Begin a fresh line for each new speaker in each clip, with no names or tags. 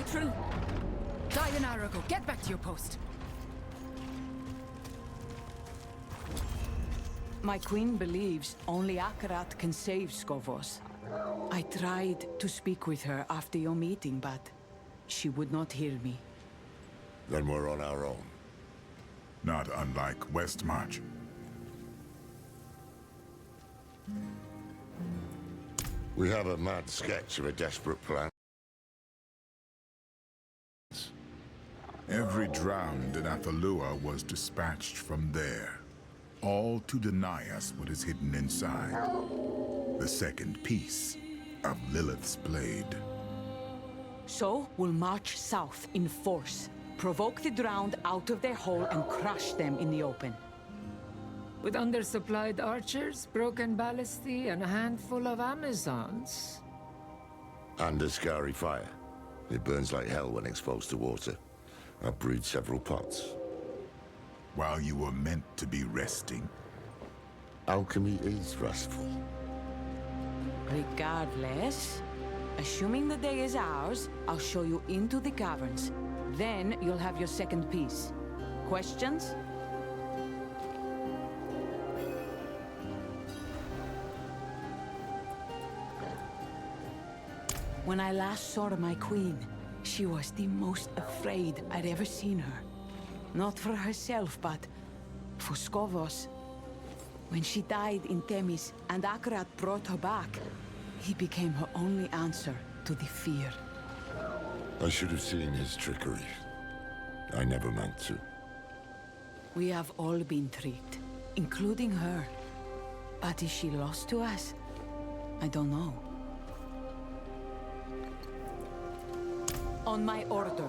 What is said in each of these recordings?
matron. Dian Arago, get back to your post. My queen believes only Akarat can save Skovos. I tried to speak with her after your meeting, but she would not hear me.
Then we're on our own.
Not unlike Westmarch.
We have a mad sketch of a desperate plan.
Every drowned in Athalua was dispatched from there, all to deny us what is hidden inside. The second piece of Lilith's blade.
So, we'll march south in force, provoke the drowned out of their hole and crush them in the open.
With undersupplied archers, broken ballistae, and a handful of Amazons.
And a scary fire. It burns like hell when exposed to water. I've brewed several pots.
While you were meant to be resting.
Alchemy is restful.
Regardless, assuming the day is ours, I'll show you into the caverns. Then you'll have your second piece. Questions? When I last saw my queen, she was the most afraid I'd ever seen her. Not for herself, but for Skovos. When she died in Themis and Akarat brought her back, he became her only answer to the fear.
I should have seen his trickery. I never meant to.
We have all been tricked, including her. But is she lost to us? I don't know. On my order.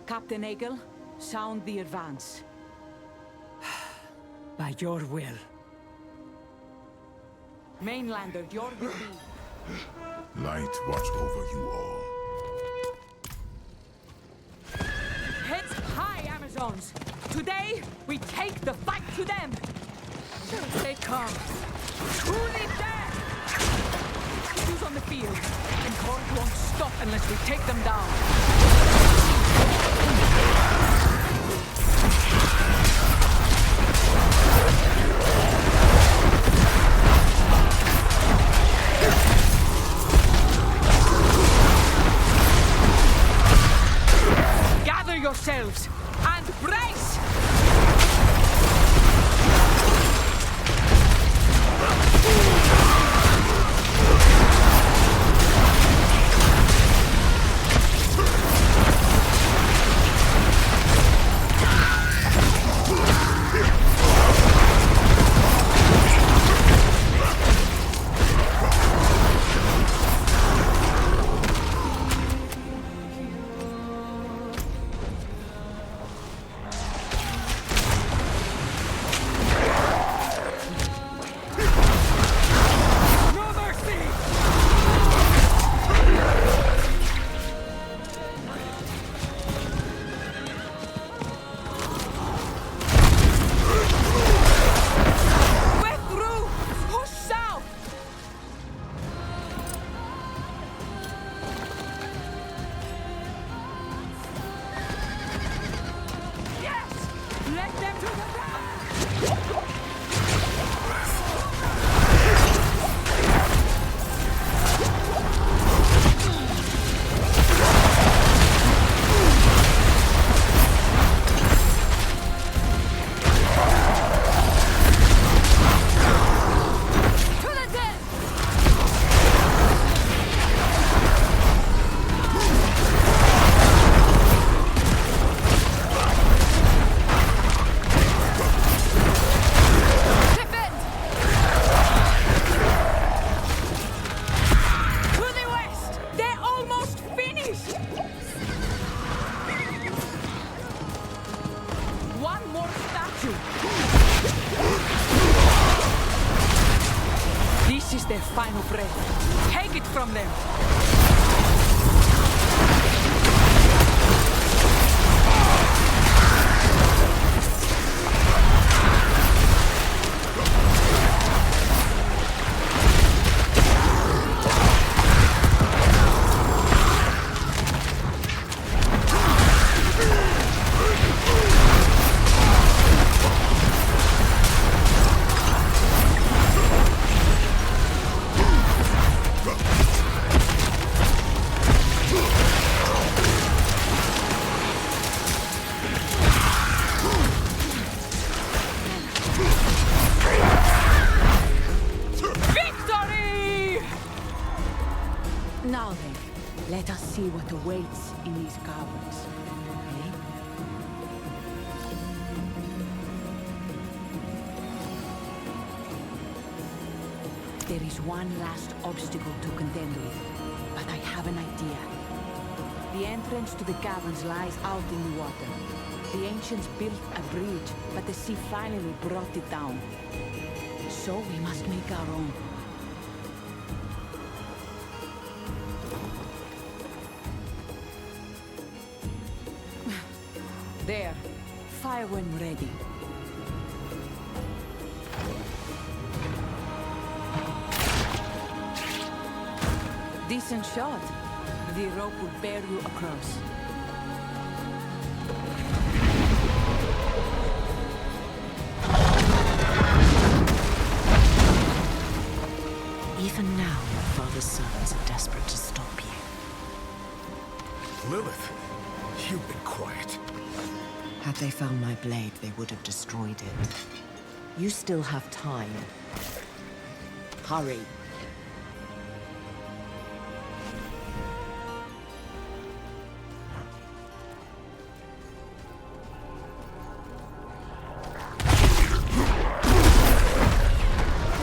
Captain Egel, sound the advance.
By your will.
Mainlander, you're with me.
Light watch over you all.
Heads high, Amazons! Today, we take the fight to them! They come. Truly dead! Who's on the field? And Horde won't stop unless we take them down. Gather yourselves and brace! This is their final breath. Take it from them! There is one last obstacle to contend with, but I have an idea. The entrance to the caverns lies out in the water. The ancients built a bridge, but the sea finally brought it down. So we must make our own. There. Fire when ready. Decent shot. The rope will bear you across.
Even now, your father's servants are desperate to stop you.
Lilith, you've been quiet.
Had they found my blade, they would have destroyed it. You still have time. Hurry.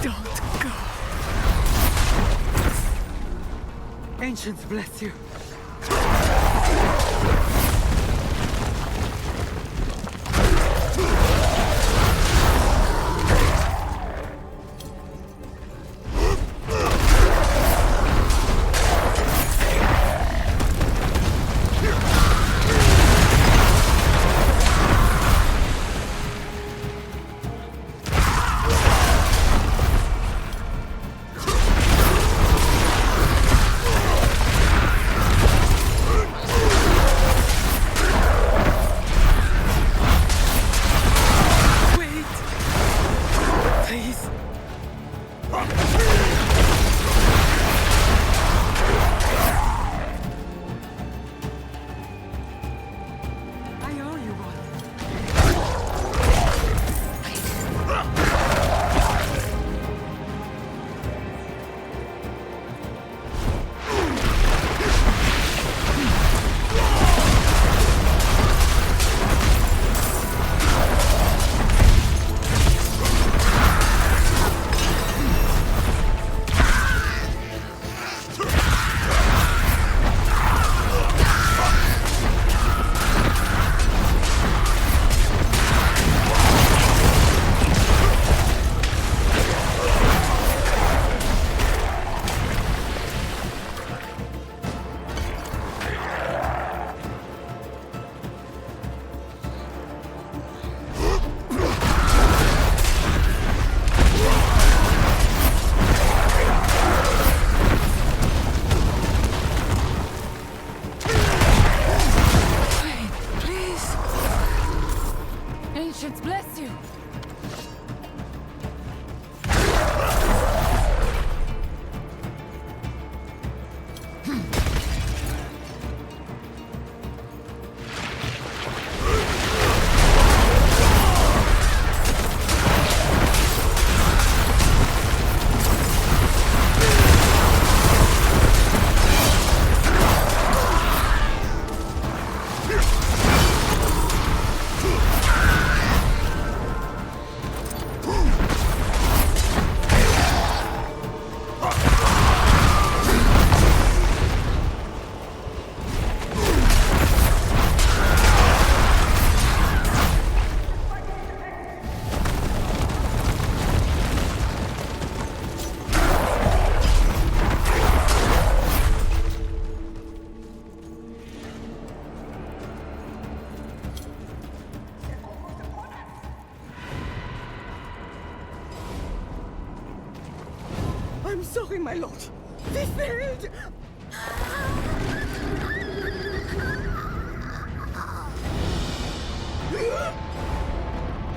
Don't go. Ancients bless you. Ancients bless you.
I'm sorry, my lord. We failed.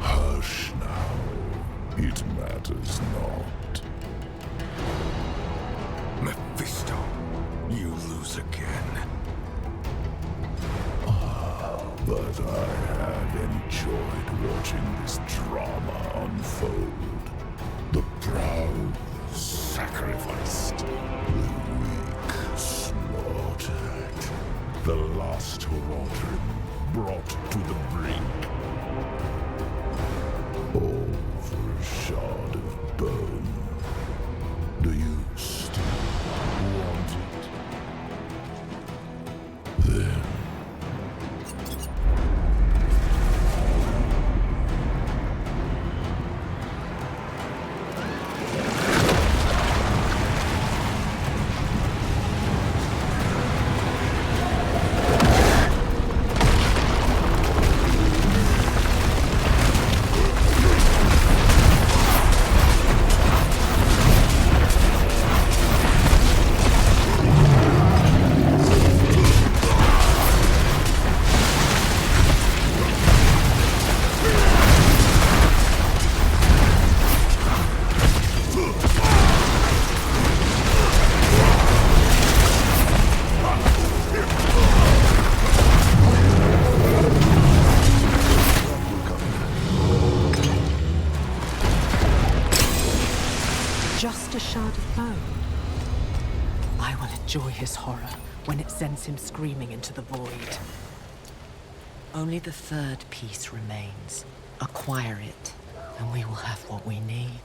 Hush now. It matters not.
Mephisto, you lose again.
But I have enjoyed watching this drama unfold. The proud sacrificed, the weak slaughtered, the last Rotterdam brought to the brink. All for a shard of bone. The
enjoy his horror when it sends him screaming into the void. Only the third piece remains. Acquire it, and we will have what we need.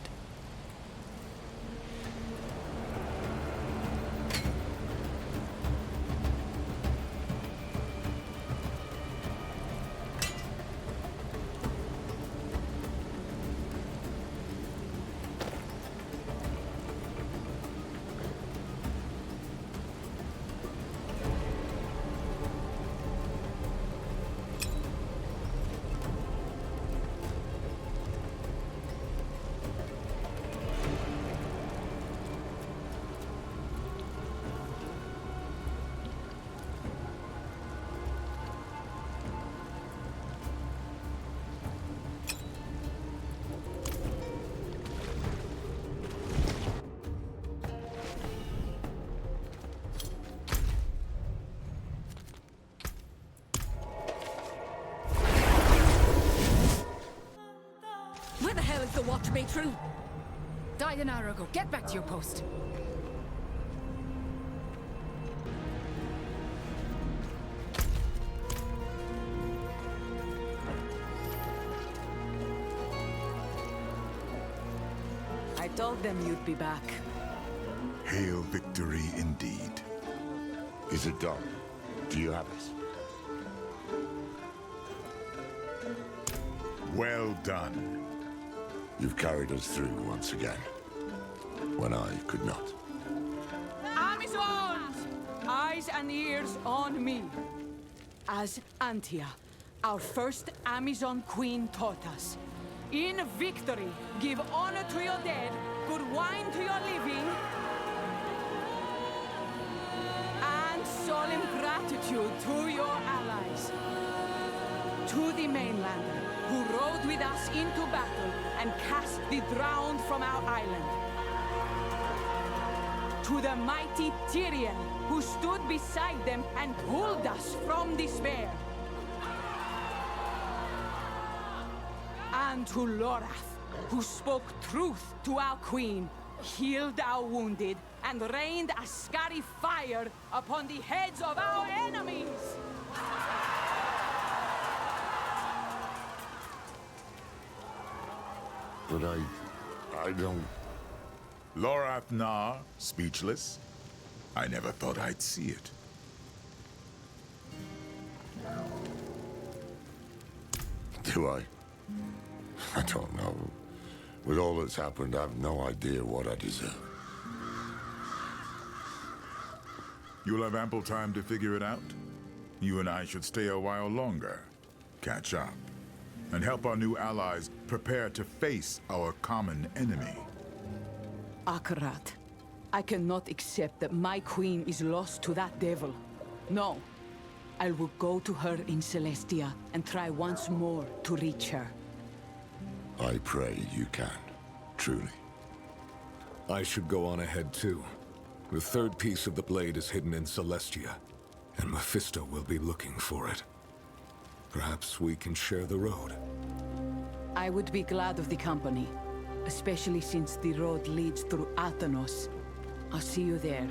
Where the hell is the watch matron? Died an hour ago. Get back to your post.
I told them you'd be back.
Hail victory indeed.
Is it done? Do you have it?
Well done.
You've carried us through once again, when I could not.
Amazons! Eyes and ears on me. As Antia, our first Amazon queen, taught us, in victory, give honor to your dead, good wine to your living, and solemn gratitude to your allies. To the mainlander, who rode with us into battle and cast the drowned from our island. To the mighty Tyrion, who stood beside them and pulled us from despair. And to Lorath, who spoke truth to our queen, healed our wounded, and rained a scary fire upon the heads of our enemies!
But I don't...
Lorath Nar, speechless? I never thought I'd see it.
Do I? I don't know. With all that's happened, I have no idea what I deserve.
You'll have ample time to figure it out. You and I should stay a while longer, catch up, and help our new allies prepare to face our common enemy.
Akarat, I cannot accept that my queen is lost to that devil. No. I will go to her in Celestia and try once more to reach her.
I pray you can, truly.
I should go on ahead too. The third piece of the blade is hidden in Celestia, and Mephisto will be looking for it. Perhaps we can share the road.
I would be glad of the company, especially since the road leads through Athanos. I'll see you there.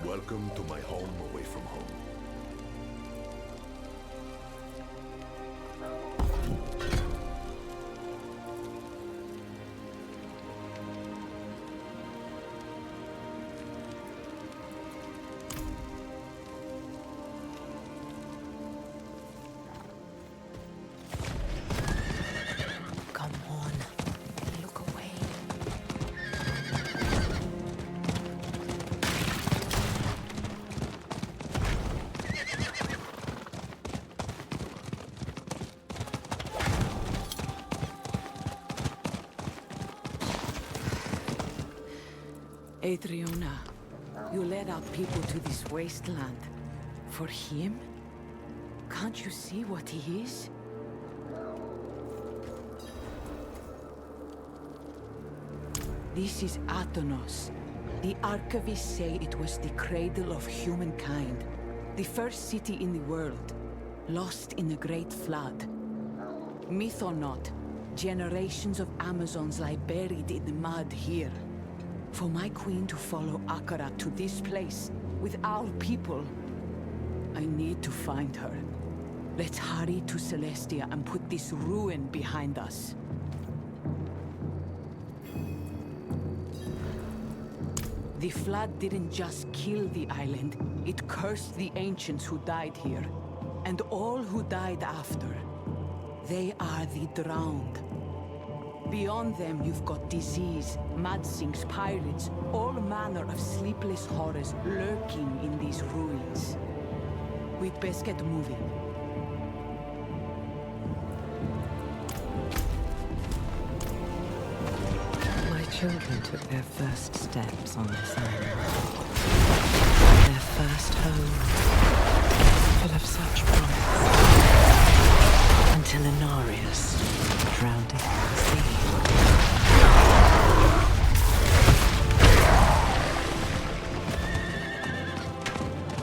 Welcome to my home away from home.
Come on. Look away.
Adriana, you led our people to this wasteland. For him? Can't you see what he is? This is Athenos. The archivists say it was the cradle of humankind. The first city in the world, lost in a great flood. Myth or not, generations of Amazons lie buried in the mud here. For my queen to follow Akarat to this place, with our people, I need to find her. Let's hurry to Celestia and put this ruin behind us. The flood didn't just kill the island, it cursed the ancients who died here. And all who died after. They are the drowned. Beyond them, you've got disease, mudsinks, pirates, all manner of sleepless horrors lurking in these ruins. We'd best get moving.
My children took their first steps on this island. Their first home, full of such promise. Until Inarius drowned in the sea.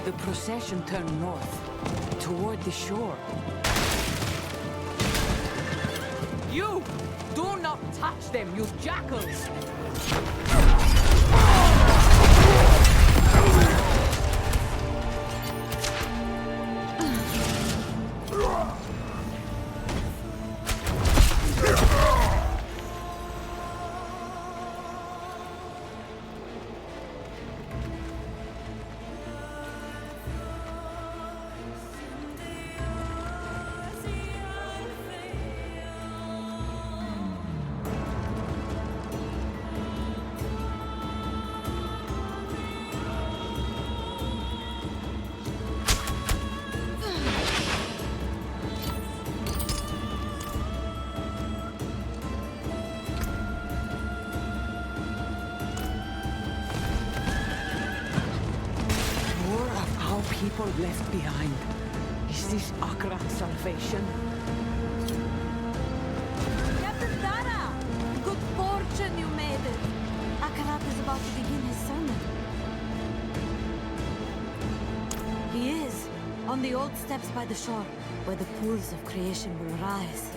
The procession turned north, toward the shore. You! Do not touch them, you jackals! People left behind. Is this Akarat's salvation?
Captain Dara! Good fortune you made it. Akarat is about to begin his sermon. He is, on the old steps by the shore, where the pools of creation will rise.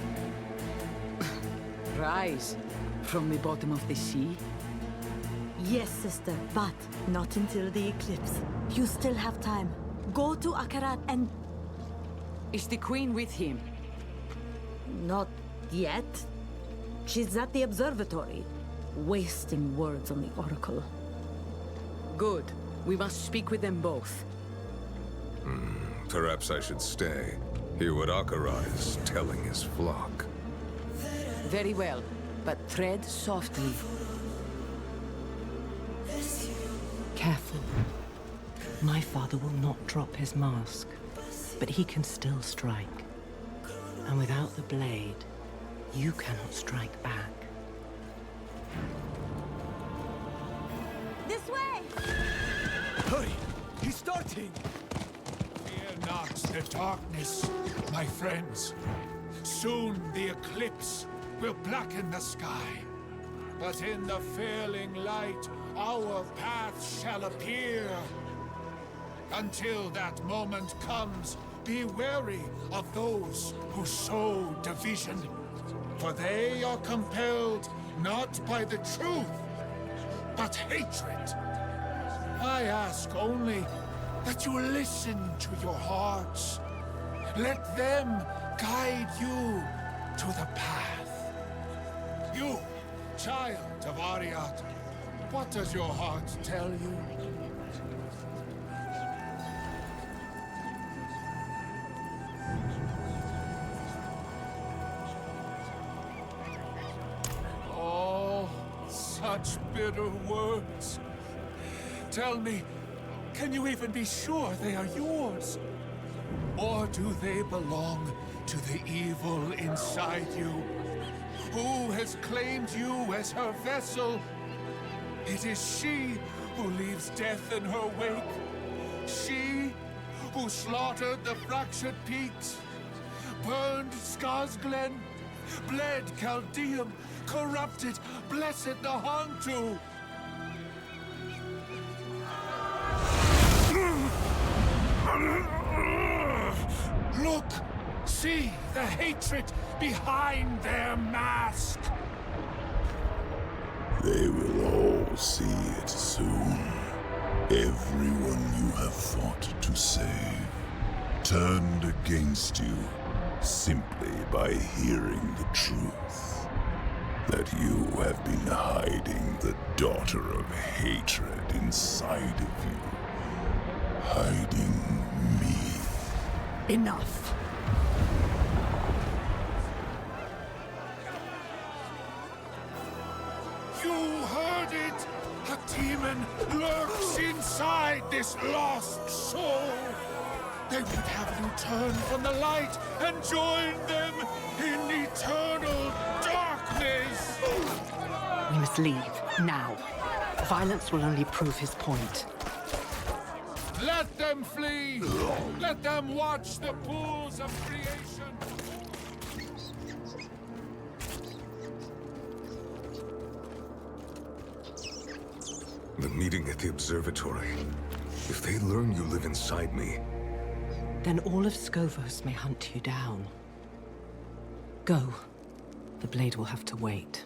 Rise? From the bottom of the sea?
Yes, sister, but not until the eclipse. You still have time. Go to Akarat and...
Is the queen with him?
Not yet. She's at the observatory, wasting words on the oracle.
Good. We must speak with them both.
Perhaps I should stay. Hear what Akarat is telling his flock.
Very well, but tread softly.
Careful. My father will not drop his mask, but he can still strike. And without the blade, you cannot strike back.
This way!
Hurry! He's starting!
Fear not the darkness, my friends. Soon the eclipse will blacken the sky. But in the failing light, our path shall appear. Until that moment comes, be wary of those who sow division. For they are compelled not by the truth, but hatred. I ask only that you listen to your hearts. Let them guide you to the path. You, child of Ariat, what does your heart tell you? Such bitter words. Tell me, can you even be sure they are yours? Or do they belong to the evil inside you? Who has claimed you as her vessel? It is she who leaves death in her wake. She who slaughtered the fractured peaks, burned Skarsglen, bled Chaldeum, corrupted blessed Nahantu. Look! See the hatred behind their mask!
They will all see it soon. Everyone you have fought to save turned against you simply by hearing the truth. That you have been hiding the daughter of hatred inside of you. Hiding me.
Enough.
You heard it! A demon lurks inside this lost soul! They would have you turn from the light and join them in eternal darkness!
We must leave, now. Violence will only prove his point.
Let them flee! Let them watch the pools of creation!
The meeting at the observatory. If they learn you live inside me...
Then all of Skovos may hunt you down. Go. The blade will have to wait.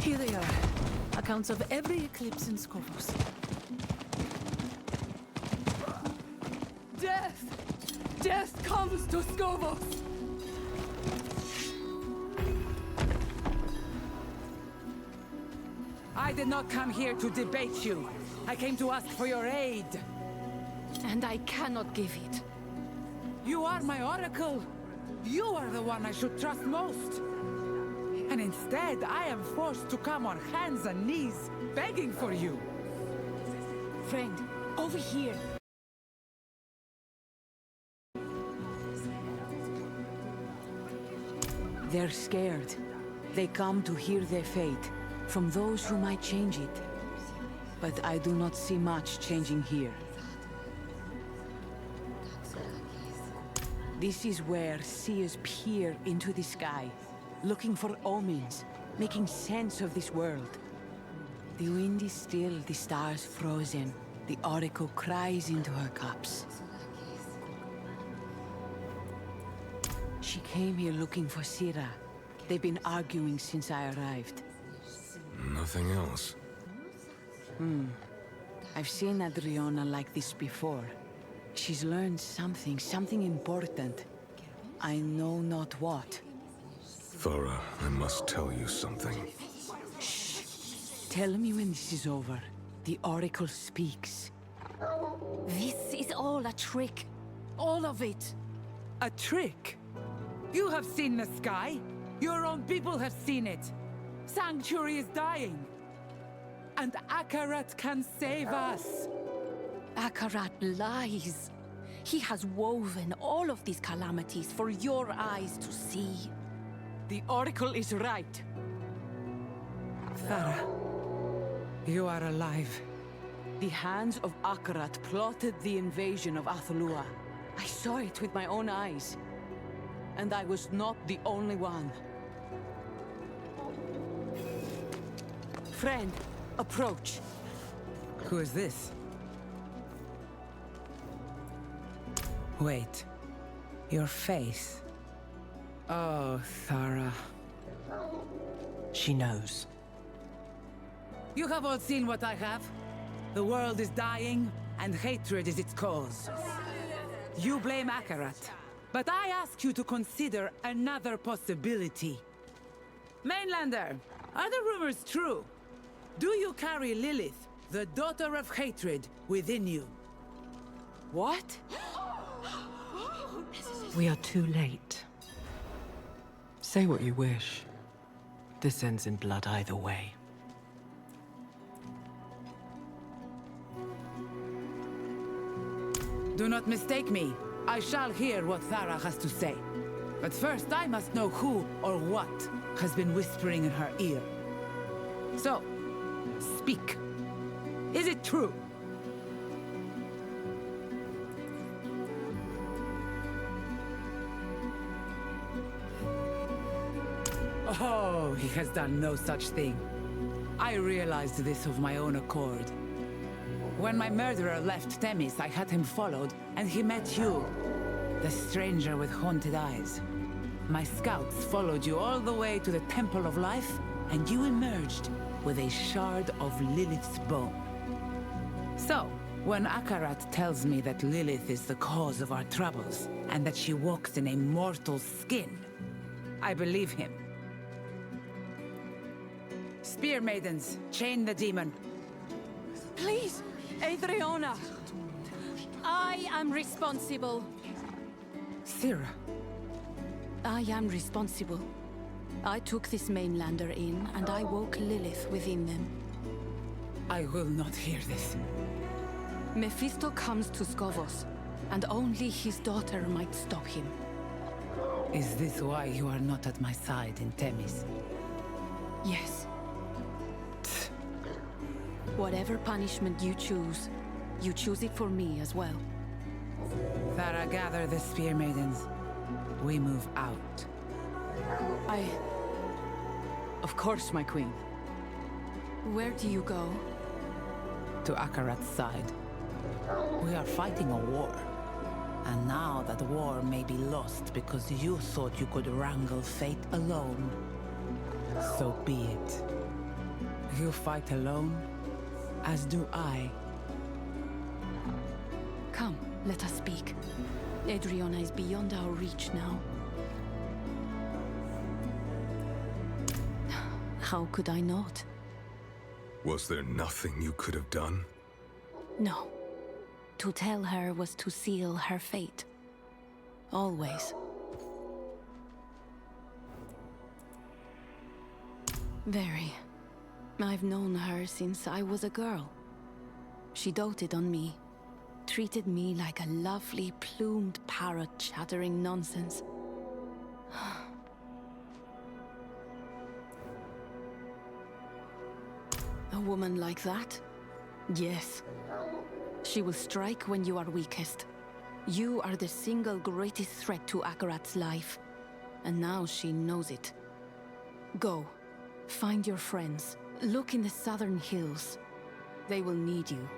Here they are. Accounts of every eclipse in Skovos.
Death! Death comes to Skovos! I did not come here to debate you. I came to ask for your aid.
And I cannot give it.
You are my oracle. You are the one I should trust most. And instead, I am forced to come on hands and knees, begging for you.
Friend, over here.
They're scared. They come to hear their fate from those who might change it. But I do not see much changing here. This is where seers peer into the sky, looking for omens, making sense of this world. The wind is still, the stars frozen. The Oracle cries into her cups. She came here looking for Sira. They've been arguing since I arrived.
Nothing else.
I've seen Adriana like this before. She's learned something important. I know not what.
Thora, I must tell you something.
Shh. Tell me when this is over. The Oracle speaks.
This is all a trick. All of it.
A trick? You have seen the sky. Your own people have seen it. Sanctuary is dying. And Akarat can save us.
Akarat lies. He has woven all of these calamities for your eyes to see.
The Oracle is right.
Thara, you are alive.
The hands of Akarat plotted the invasion of Athalua. I saw it with my own eyes. And I was not the only one. Friend, approach.
Who is this? Wait. Your face. Oh, Thara.
She knows.
You have all seen what I have. The world is dying, and hatred is its cause. You blame Akarat, but I ask you to consider another possibility. Mainlander, are the rumors true? Do you carry Lilith, the daughter of hatred, within you?
What?
We are too late. Say what you wish. This ends in blood either way.
Do not mistake me. I shall hear what Thara has to say. But first, I must know who or what has been whispering in her ear. So, speak. Is it true? Oh, he has done no such thing. I realized this of my own accord. When my murderer left Themis, I had him followed, and he met you, the stranger with haunted eyes. My scouts followed you all the way to the Temple of Life, and you emerged with a shard of Lilith's bone. So, when Akarat tells me that Lilith is the cause of our troubles, and that she walks in a mortal skin, I believe him. Spear maidens, chain the demon.
Please, Adriana!
I am responsible.
Sira.
I am responsible. I took this mainlander in, and I woke Lilith within them.
I will not hear this.
Mephisto comes to Skovos, and only his daughter might stop him.
Is this why you are not at my side in Themis?
Yes. Whatever punishment you choose it for me as well.
Thara, gather the spear maidens. We move out.
Of course, my queen.
Where do you go?
To Akarat's side. We are fighting a war. And now that war may be lost because you thought you could wrangle fate alone, so be it. You fight alone, as do I.
Come, let us speak. Adriana is beyond our reach now. How could I not?
Was there nothing you could have done?
No. To tell her was to seal her fate. Always. Very. I've known her since I was a girl. She doted on me. Treated me like a lovely, plumed parrot chattering nonsense. A woman like that? Yes. She will strike when you are weakest. You are the single greatest threat to Akarat's life. And now she knows it. Go. Find your friends. Look in the southern hills. They will need you.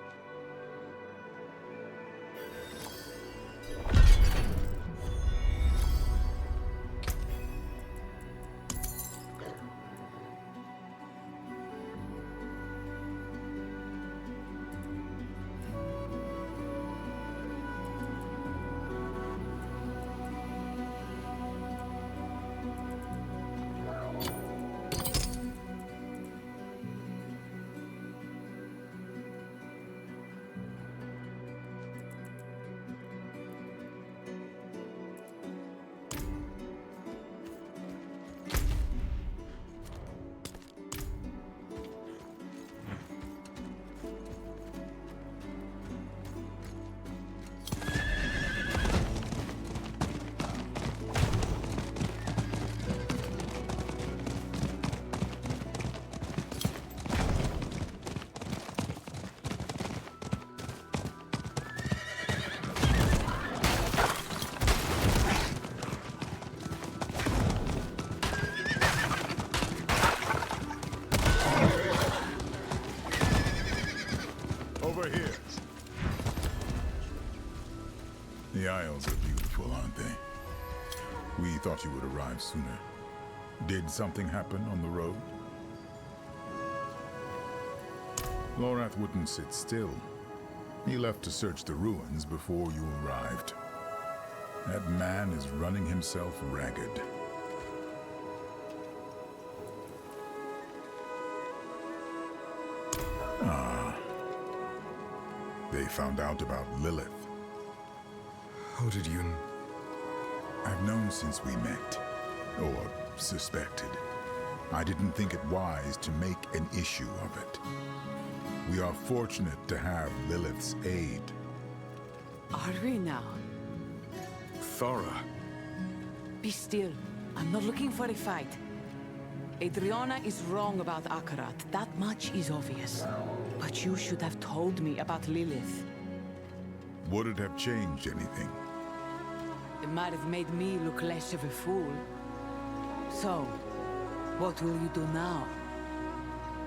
The Isles are beautiful, aren't they? We thought you would arrive sooner. Did something happen on the road? Lorath wouldn't sit still. He left to search the ruins before you arrived. That man is running himself ragged. Ah. They found out about Lilith.
How did you...
I've known since we met, or suspected. I didn't think it wise to make an issue of it. We are fortunate to have Lilith's aid.
Are we now?
Thara.
Be still. I'm not looking for a fight. Adriana is wrong about Akarat. That much is obvious. But you should have told me about Lilith.
Would it have changed anything?
It might have made me look less of a fool. So, what will you do now?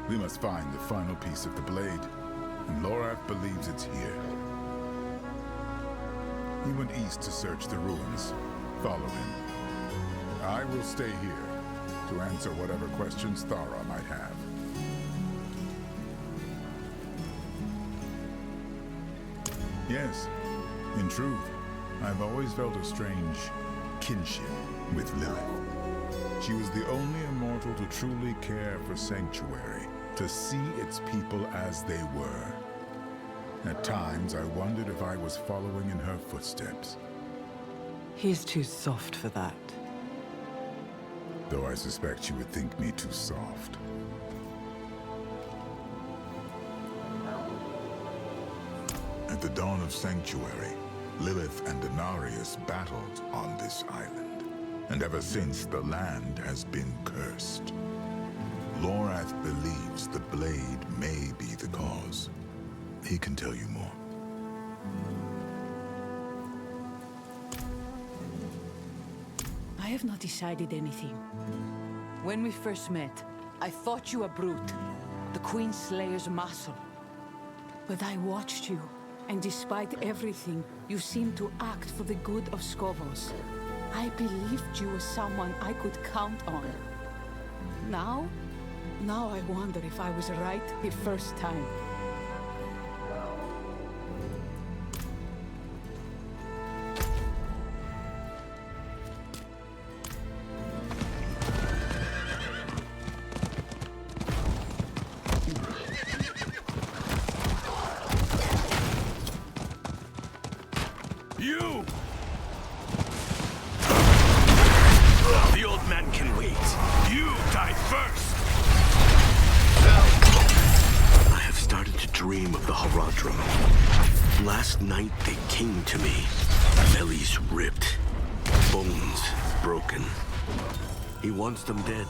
We must find the final piece of the blade, and Lorath believes it's here. He went east to search the ruins. Follow him. I will stay here to answer whatever questions Thara might have. Yes, in truth, I've always felt a strange kinship with Lilith. She was the only immortal to truly care for Sanctuary, to see its people as they were. At times, I wondered if I was following in her footsteps.
He's too soft for that.
Though I suspect you would think me too soft. At the dawn of Sanctuary, Lilith and Denarius battled on this island. And ever since, the land has been cursed. Lorath believes the blade may be the cause. He can tell you more.
I have not decided anything. When we first met, I thought you a brute, the Queen Slayer's muscle. But I watched you, and despite everything, you seemed to act for the good of Skovos. I believed you were someone I could count on. Now I wonder if I was right the first time.
You! The old man can wait. You die first! I have started to dream of the Haradrim. Last night they came to me. Bellies ripped. Bones broken. He wants them dead.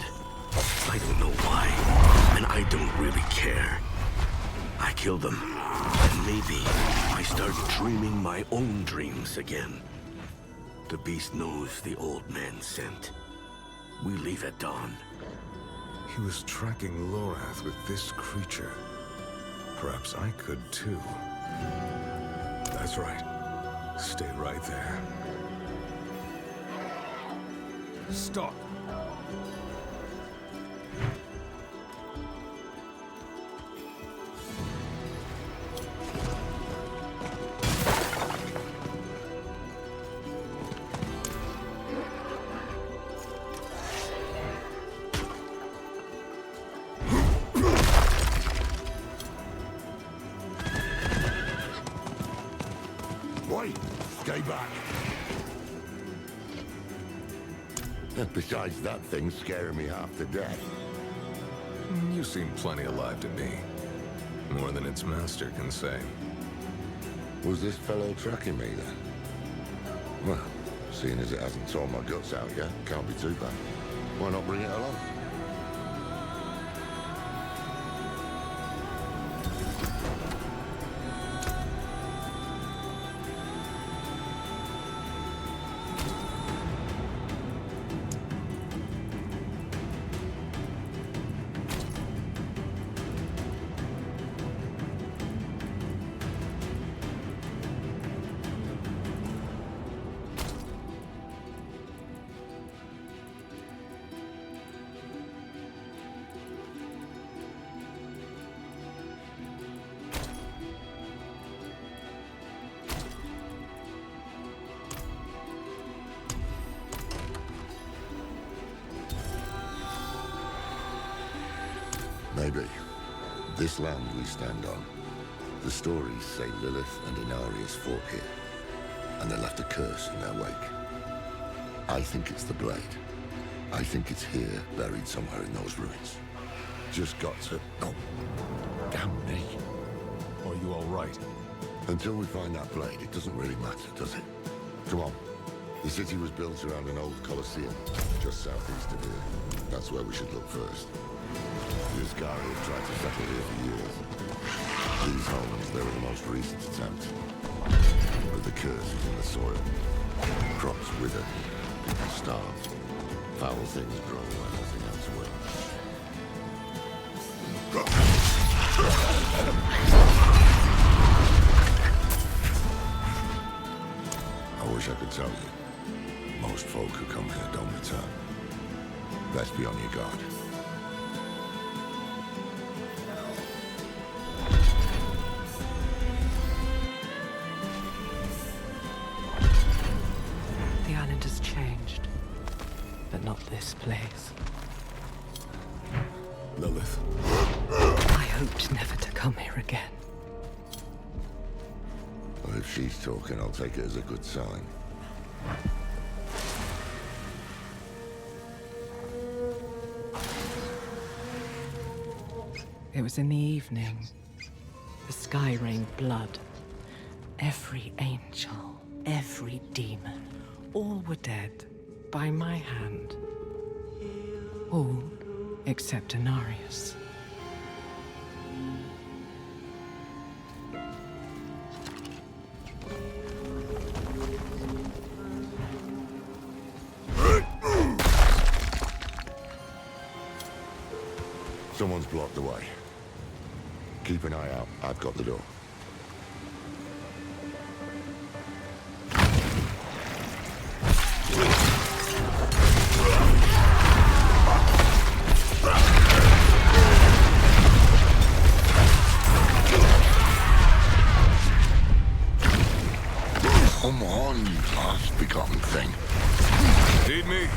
I don't know why. And I don't really care. I kill them. And maybe I start dreaming my own dreams again. The beast knows the old man's scent. We leave at dawn.
He was tracking Lorath with this creature. Perhaps I could too. That's right. Stay right there.
Stop.
Wait! Stay back! Besides that thing scaring me half to death.
You seem plenty alive to me. More than its master can say.
Was this fellow tracking me then? Well, seeing as it hasn't torn my guts out yet, can't be too bad. Why not bring it along? Maybe. This land we stand on. The stories say Lilith and Inarius fought here, and they left a curse in their wake. I think it's the blade. I think it's here, buried somewhere in those ruins. Just got to... Oh, damn me.
Are you all right?
Until we find that blade, it doesn't really matter, does it? Come on. The city was built around an old Colosseum, just southeast of here. That's where we should look first. The Ascari have tried to settle here for years. These homes, they were the most recent attempt. But the curse is in the soil. Crops wither, people starve. Foul things grow where nothing else will. I wish I could tell you. Most folk who come here don't return. Best be on your guard.
The island has changed, but not this place.
Lilith.
I hoped never to come here again.
Well, if she's talking, I'll take it as a good sign.
It was in the evening. The sky rained blood. Every angel, every demon, all were dead by my hand. All except Inarius.
Someone's blocked the way. Keep an eye out. I've got the door. Come on, you half-begotten thing.
Need me?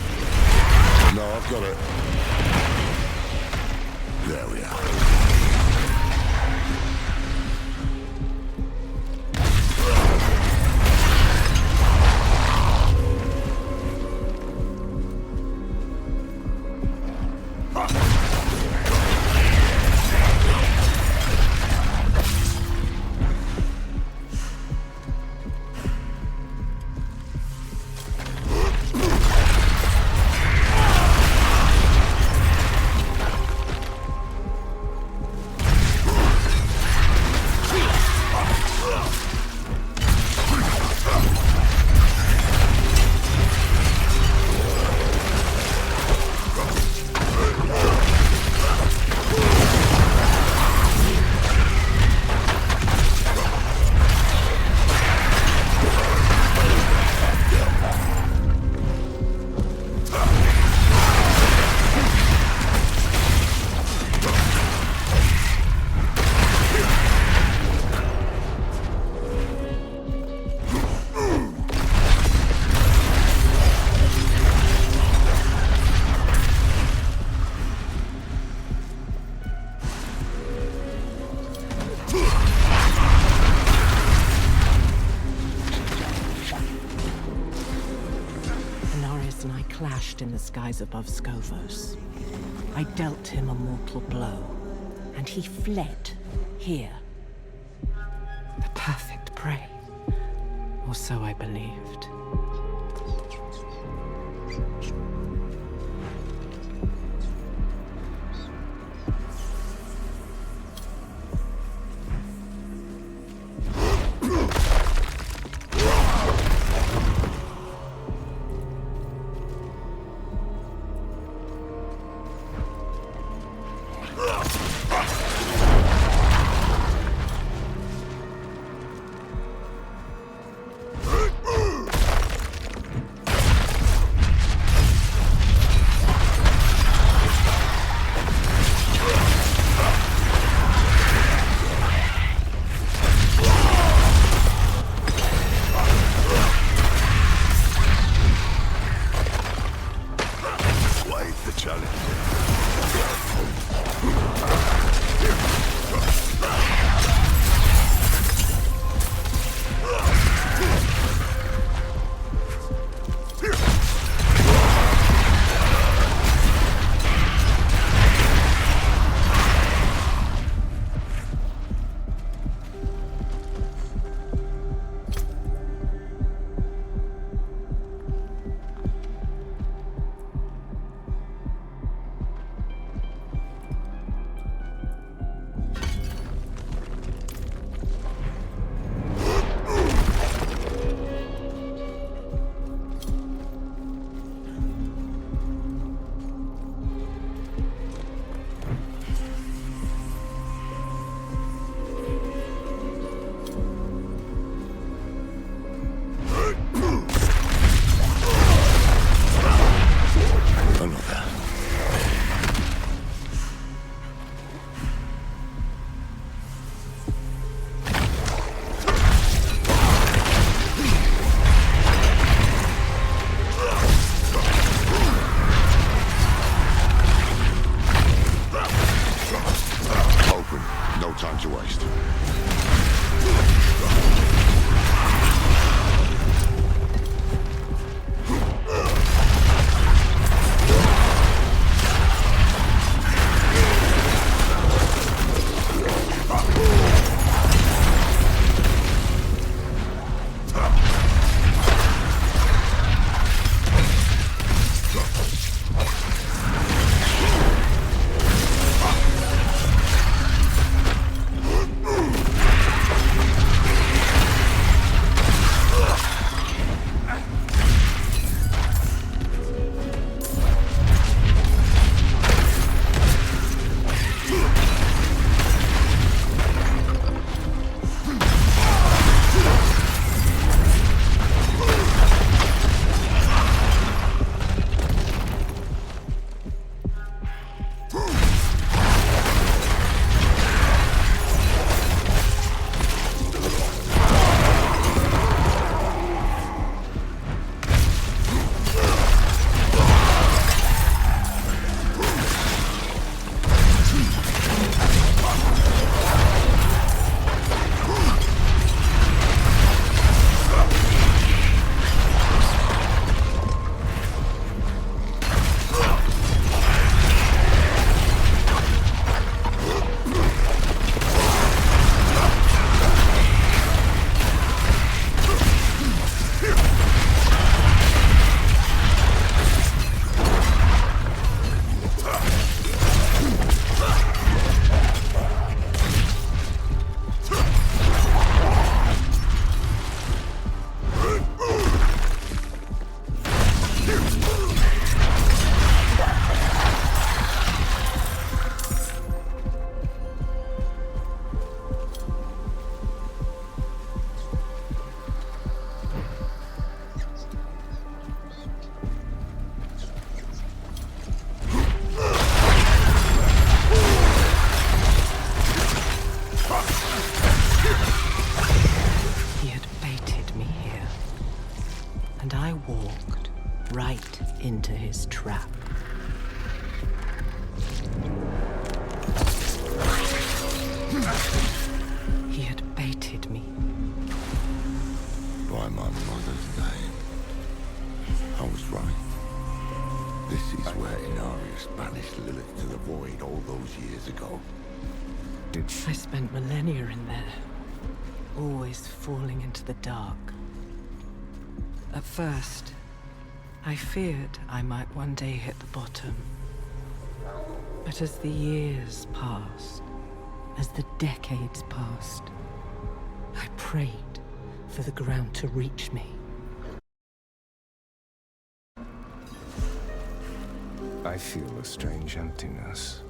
No, I've got it. There we are.
and I clashed in the skies above Scovos. I dealt him a mortal blow, and he fled here. The perfect prey. Or so I believed. into his trap. He had baited me.
By my mother's name, I was right. This is where Inarius banished Lilith to the void all those years ago.
Did she? I spent millennia in there, always falling into the dark. At first, I feared I might one day hit the bottom. But as the years passed, as the decades passed, I prayed for the ground to reach me.
I feel a strange emptiness,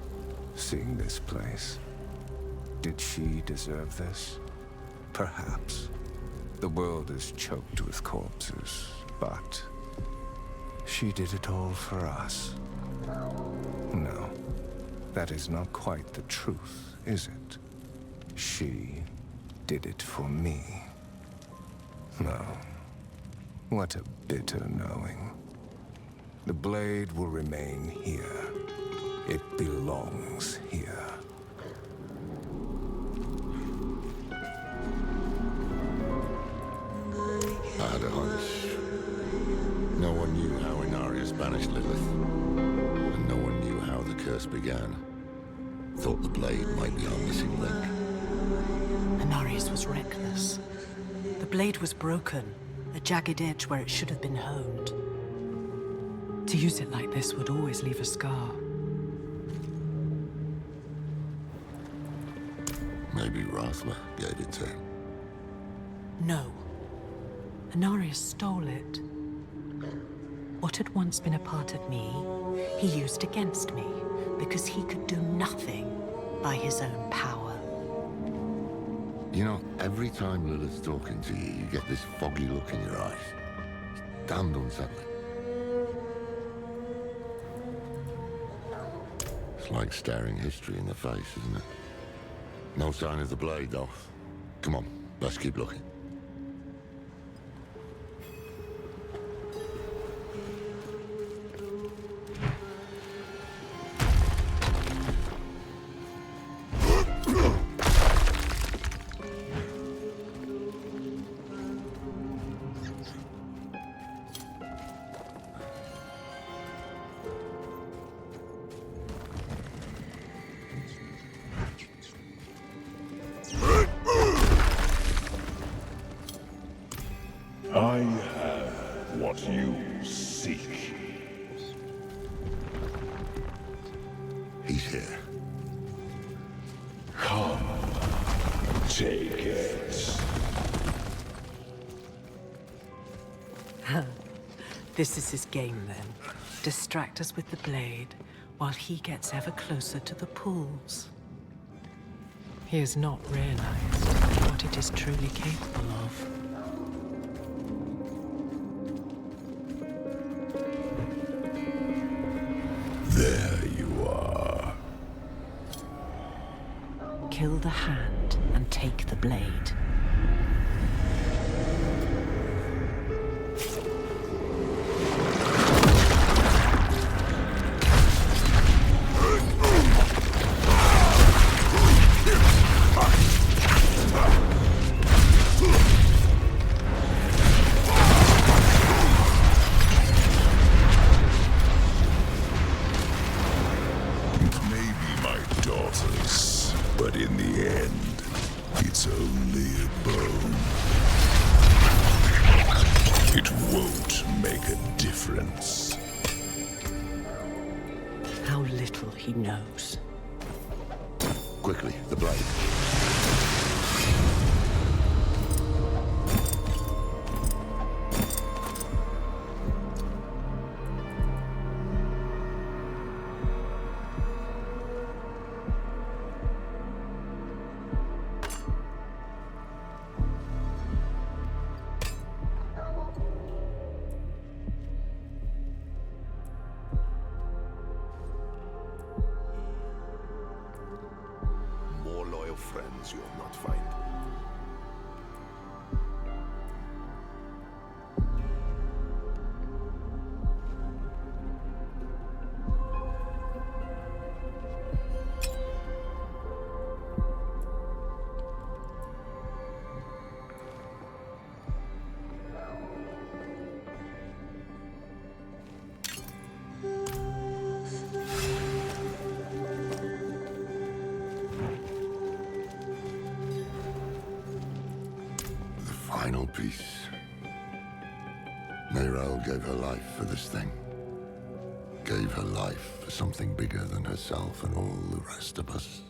seeing this place. Did she deserve this? Perhaps. The world is choked with corpses, but she did it all for us. No, that is not quite the truth, is it? She did it for me. No. What a bitter knowing. The blade will remain here. It belongs here.
I had a hunch. No one knew how Inarius banished Lilith. And no one knew how the curse began. Thought the blade might be our missing link.
Inarius was reckless. The blade was broken, a jagged edge where it should have been honed. To use it like this would always leave a scar.
Maybe Rathma gave it to him.
No. Inarius stole it. What had once been a part of me, he used against me, because he could do nothing by his own power.
You know, every time Lilith's talking to you, you get this foggy look in your eyes. It's damned unsettling. It's like staring history in the face, isn't it? No sign of the blade, though. Come on, let's keep looking.
I have what you seek.
He's here.
Come, take it.
This is his game, then. Distract us with the blade, while he gets ever closer to the pools. He has not realized what it is truly capable of.
There you are.
Kill the hand and take the blade.
But in the end, it's only a bone. It won't make a difference.
How little he knows.
Quickly, the blade. Friends you'll not find. final piece. Neyrelle gave her life for this thing. Gave her life for something bigger than herself and all the rest of us.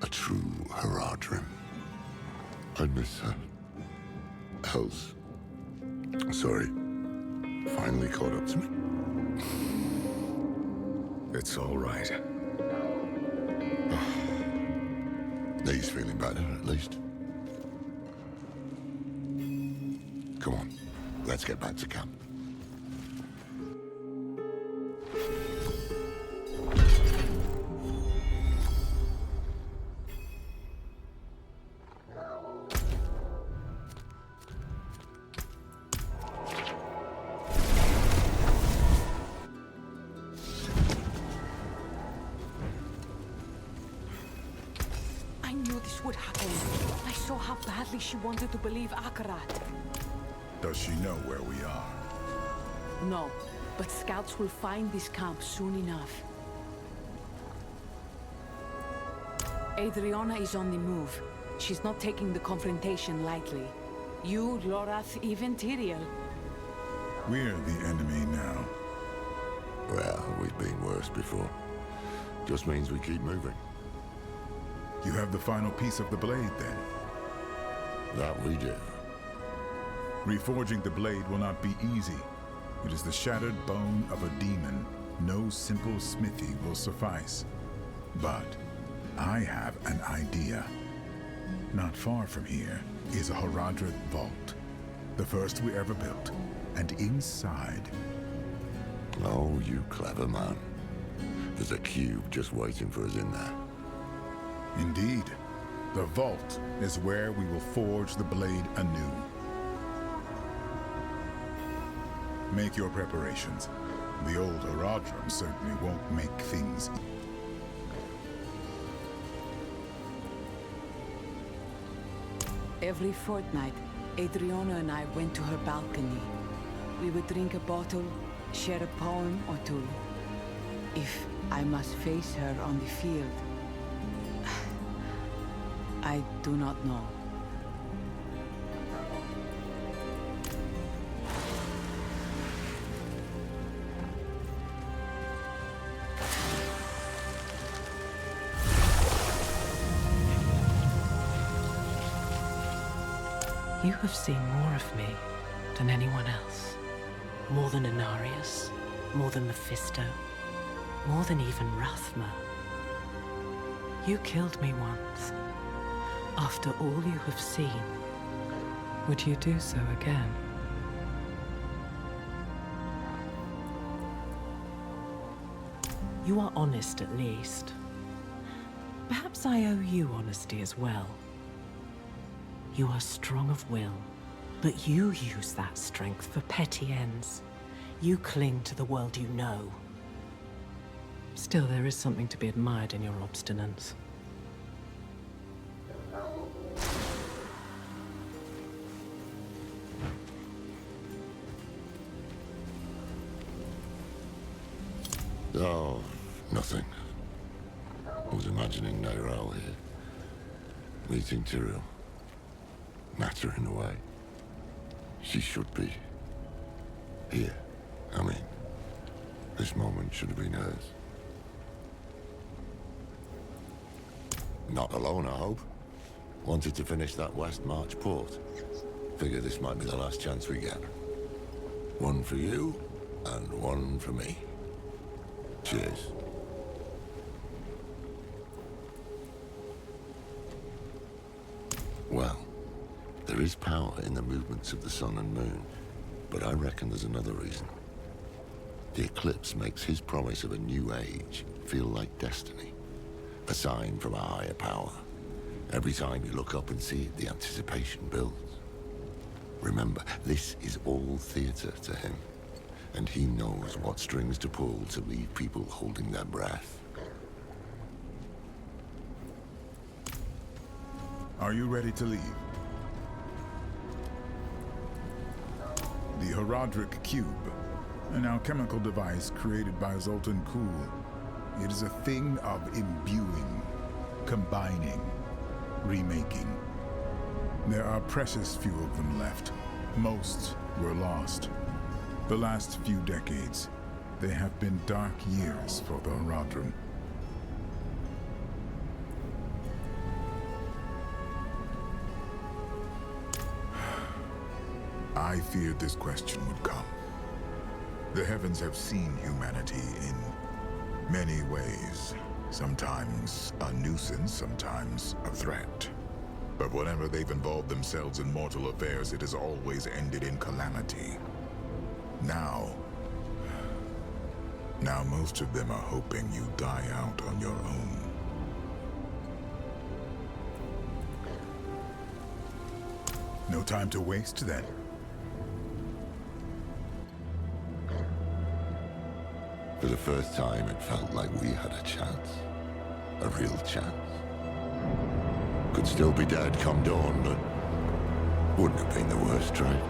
A true Haradrim. I miss her. Els. Sorry. Finally caught up to me.
It's all right.
He's feeling better, at least. Come on, let's get back to camp.
I knew this would happen. I saw how badly she wanted to believe Akarat.
Does she know where we are?
No, but scouts will find this camp soon enough. Adriana is on the move. She's not taking the confrontation lightly. You, Lorath, even Tyrael.
We're the enemy now.
Well, we've been worse before. Just means we keep moving.
You have the final piece of the blade, then?
That we do.
Reforging the blade will not be easy. It is the shattered bone of a demon. No simple smithy will suffice. But I have an idea. Not far from here is a Haradrim vault. The first we ever built. And inside...
Oh, you clever man. There's a cube just waiting for us in there.
Indeed. The vault is where we will forge the blade anew. Make your preparations. The old Haradrim certainly won't make things easy.
Every fortnight, Adriana and I went to her balcony. We would drink a bottle, share a poem or two. If I must face her on the field, I do not know.
You have seen more of me than anyone else. More than Inarius, more than Mephisto, more than even Rathma. You killed me once. After all you have seen, would you do so again? You are honest at least. Perhaps I owe you honesty as well. You are strong of will, but you use that strength for petty ends. You cling to the world you know. Still, there is something to be admired in your obstinance.
Oh, nothing. I was imagining Neyrelle here. Meeting Tyrael. Nattering away. She should be here. I mean, this moment should have been hers. Not alone, I hope. Wanted to finish that West March port. Figure this might be the last chance we get. One for you, and one for me. Cheers. Well, there is power in the movements of the sun and moon, but I reckon there's another reason. The eclipse makes his promise of a new age feel like destiny, a sign from a higher power. Every time you look up and see it, the anticipation builds. Remember, this is all theater to him, and he knows what strings to pull to leave people holding their breath.
Are you ready to leave? The Haradrim Cube, an alchemical device created by Zoltan Kulle. It is a thing of imbuing, combining, remaking. There are precious few of them left. Most were lost. The last few decades, they have been dark years for the Horadrim. I feared this question would come. The heavens have seen humanity in many ways. Sometimes a nuisance, sometimes a threat. But whenever they've involved themselves in mortal affairs, it has always ended in calamity. Now most of them are hoping you die out on your own. No time to waste, then.
For the first time, it felt like we had a chance. A real chance. Could still be dead come dawn, but wouldn't have been the worst, right?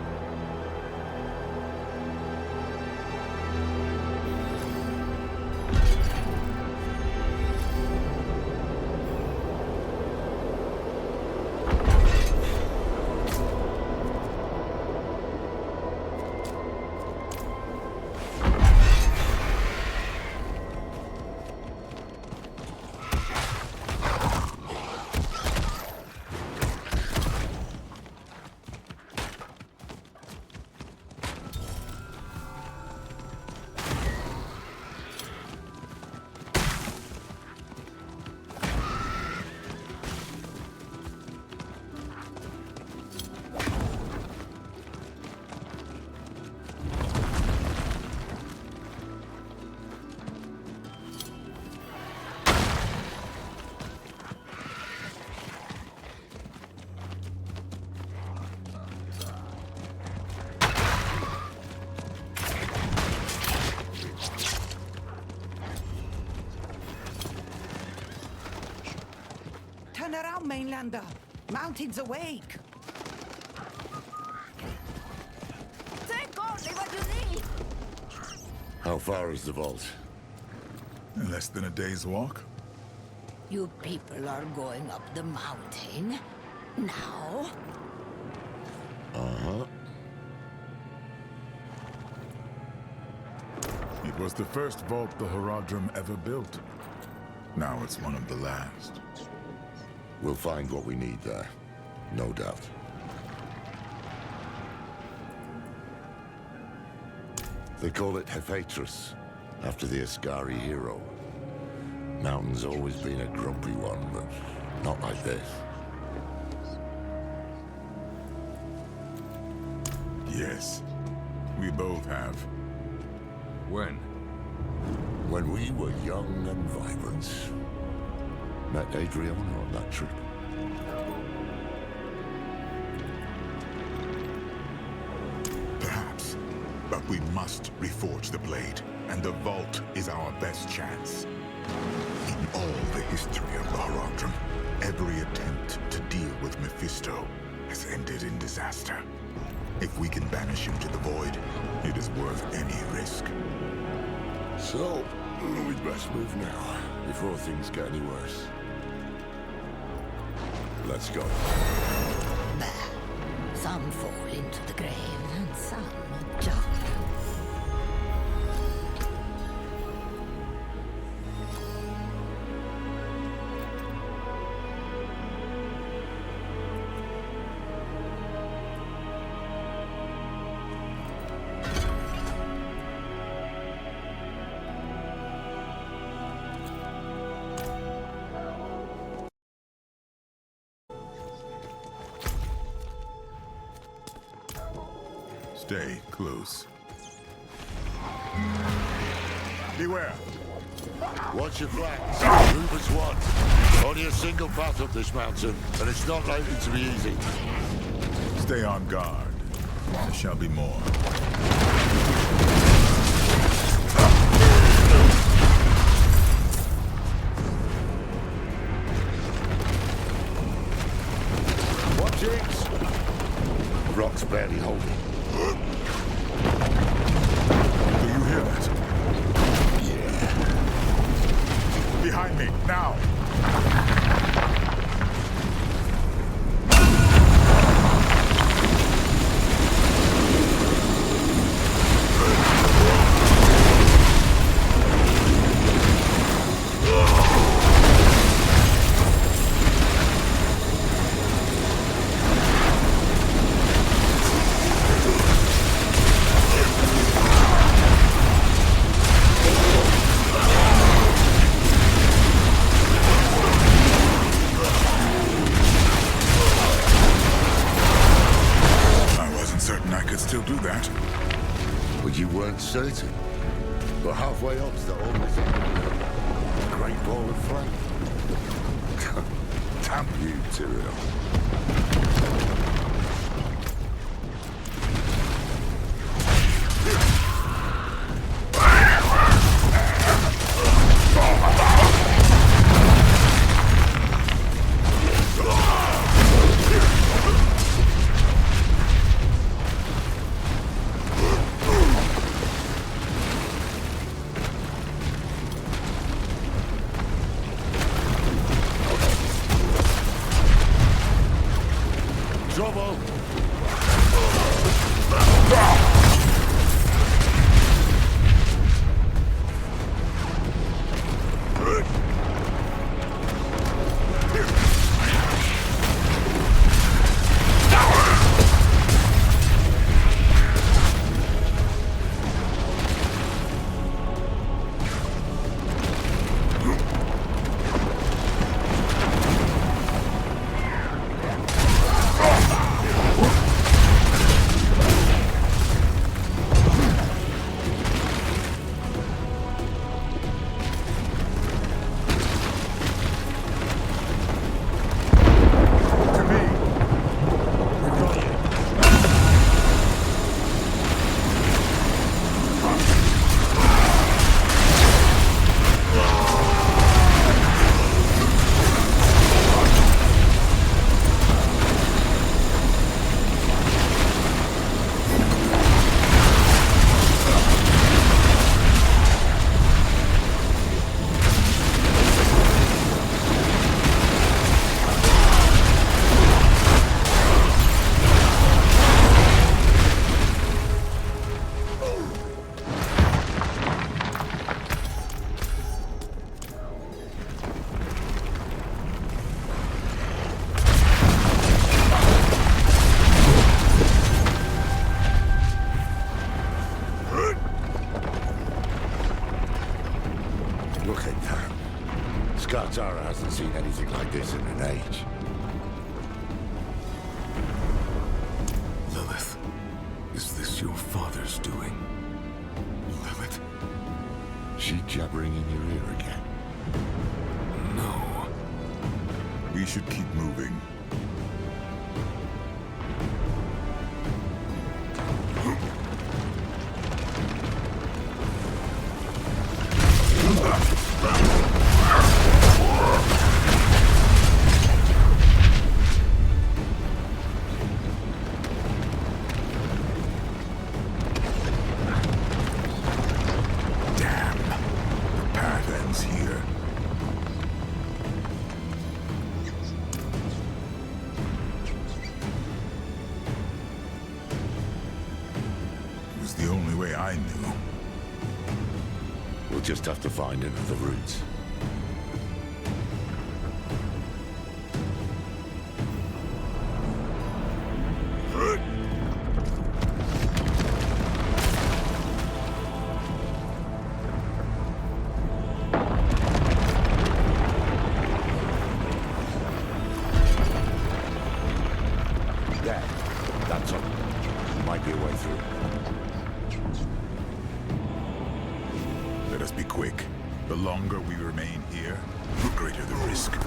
Turn around, Mainlander. Mountain's awake.
Take only what you need.
How far is the vault?
Less than a day's walk?
You people are going up the mountain? Now?
Uh-huh.
It was the first vault the Horadrim ever built. Now it's one of the last.
We'll find what we need there. No doubt. They call it Hephaetrus, after the Ascari hero. Mountain's always been a grumpy one, but not like this.
Yes, we both have.
When?
When we were young and vibrant. Met Adriana on that trip.
Perhaps, but we must reforge the blade, and the vault is our best chance. In all the history of the Horadrim, every attempt to deal with Mephisto has ended in disaster. If we can banish him to the void, it is worth any risk.
So, we'd best move now, before things get any worse. Let's go.
Some fall into the grave, and some jump.
Stay close. Beware.
Watch your flanks. Move as one. Only a single path up this mountain, and it's not likely to be easy.
Stay on guard. There shall be more.
Watch it! Rock's barely holding.
Do you hear that?
Yeah.
Behind me, now!
But you weren't certain. But halfway up's the almost a great ball of flame. Damn you, Tyrael. Trouble! Look at that. Skartara hasn't seen anything like this in an age.
Lilith, is this your father's doing? Lilith?
She jabbering in your ear again?
No.
We should keep moving. The only way I knew.
We'll just have to find another route. There. That's all. Might be a way through.
Let us be quick. The longer we remain here, the greater the risk.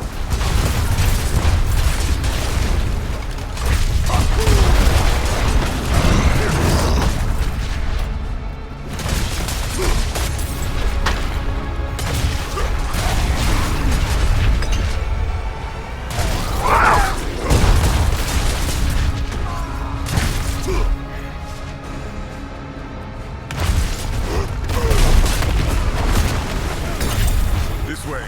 This way.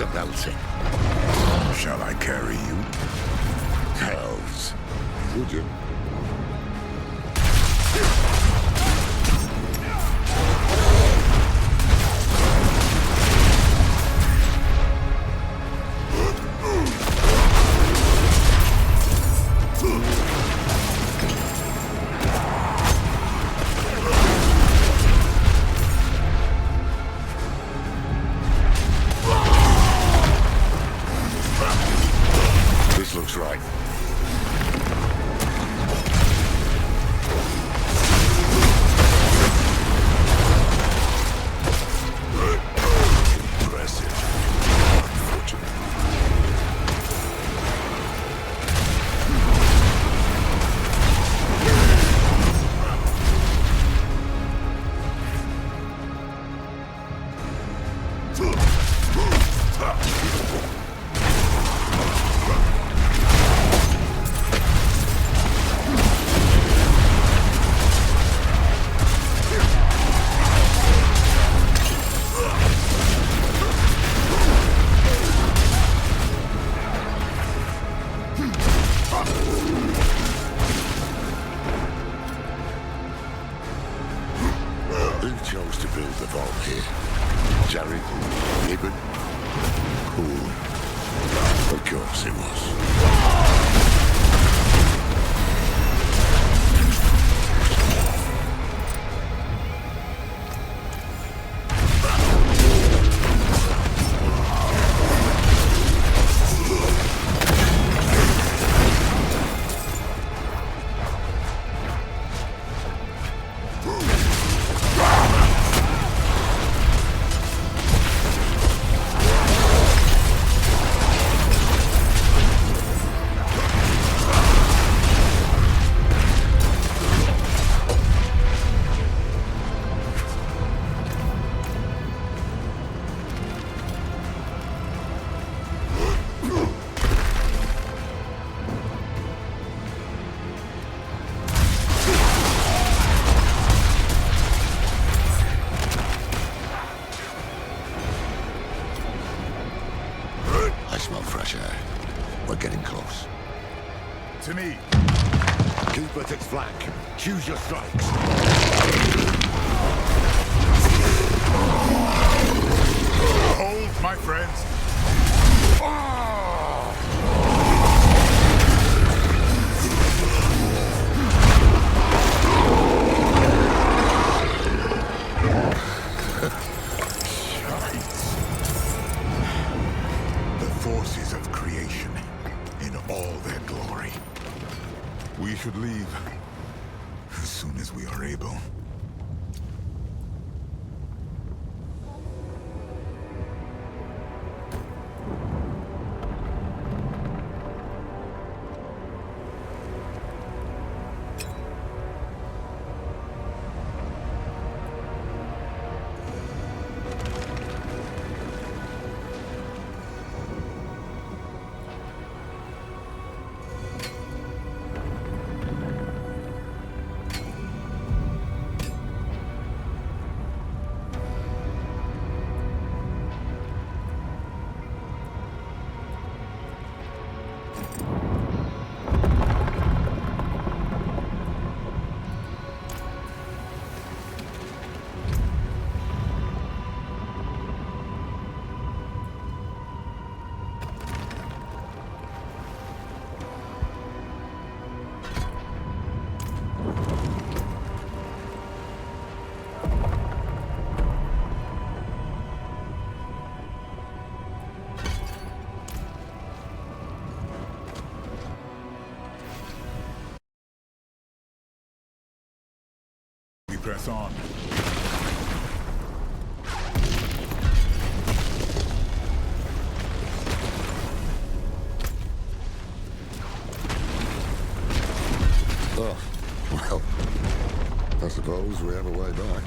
It's a melting.
Shall I carry you?
Hells. Would you? This looks right. Impressive. Unfortunate. Who chose to build the vault here? Jared? Gibbon? Cool. Of course it was. I smell fresh air. We're getting close.
To me.
Keep at its flank. Choose your strikes.
Hold, my friends. The forces of creation in all their glory. We should leave as soon as we are able. Press on.
Oh, well, I suppose we have a way back.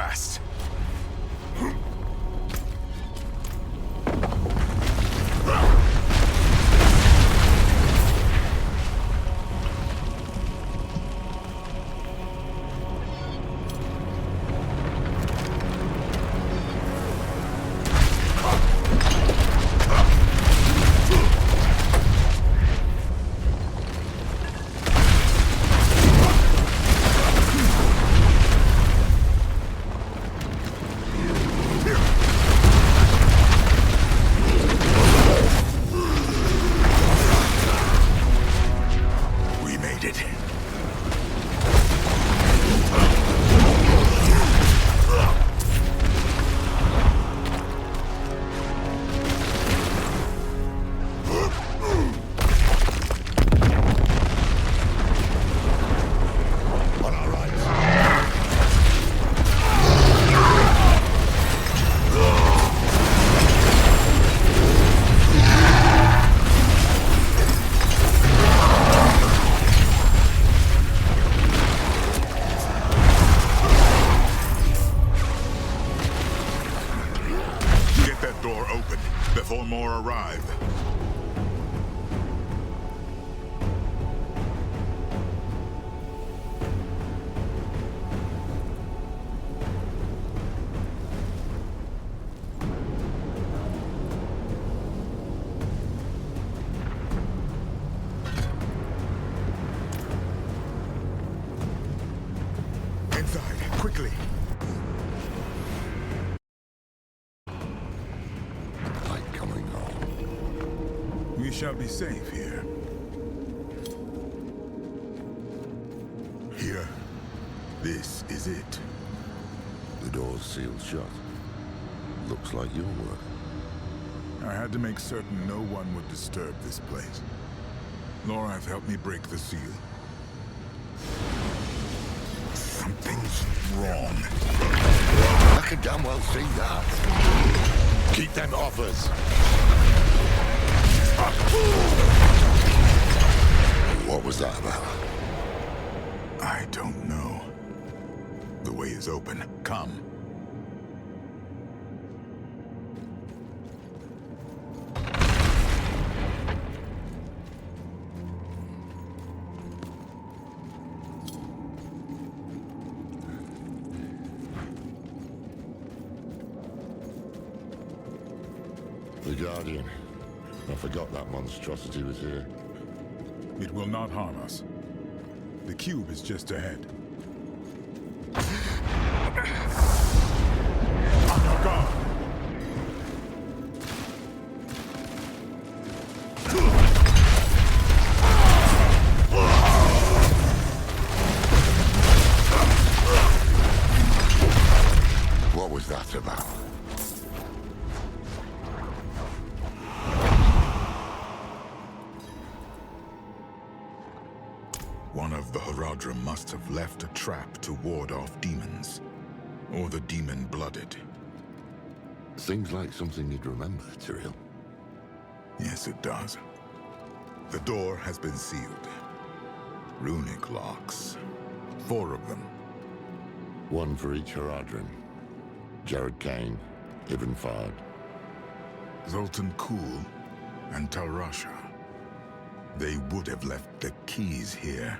fast. Before more arrive. Inside, quickly. We shall be safe here. Here. This is it.
The door's sealed shut. Looks like your work.
I had to make certain no one would disturb this place. Lorath helped me break the seal. Something's wrong.
I can damn well see that. Keep them off us. What was that about?
I don't know. The way is open. Come.
The Guardian. I forgot that monstrosity was here.
It will not harm us. The cube is just ahead. On your guard!
What was that about?
One of the Haradrim must have left a trap to ward off demons. Or the demon-blooded.
Seems like something you'd remember, Tyrael.
Yes, it does. The door has been sealed. Runic locks. 4 of them.
One for each Haradrim. Jared Kane, Ibn Fard.
Zoltan Kuhl and Talrasha. They would have left the keys here,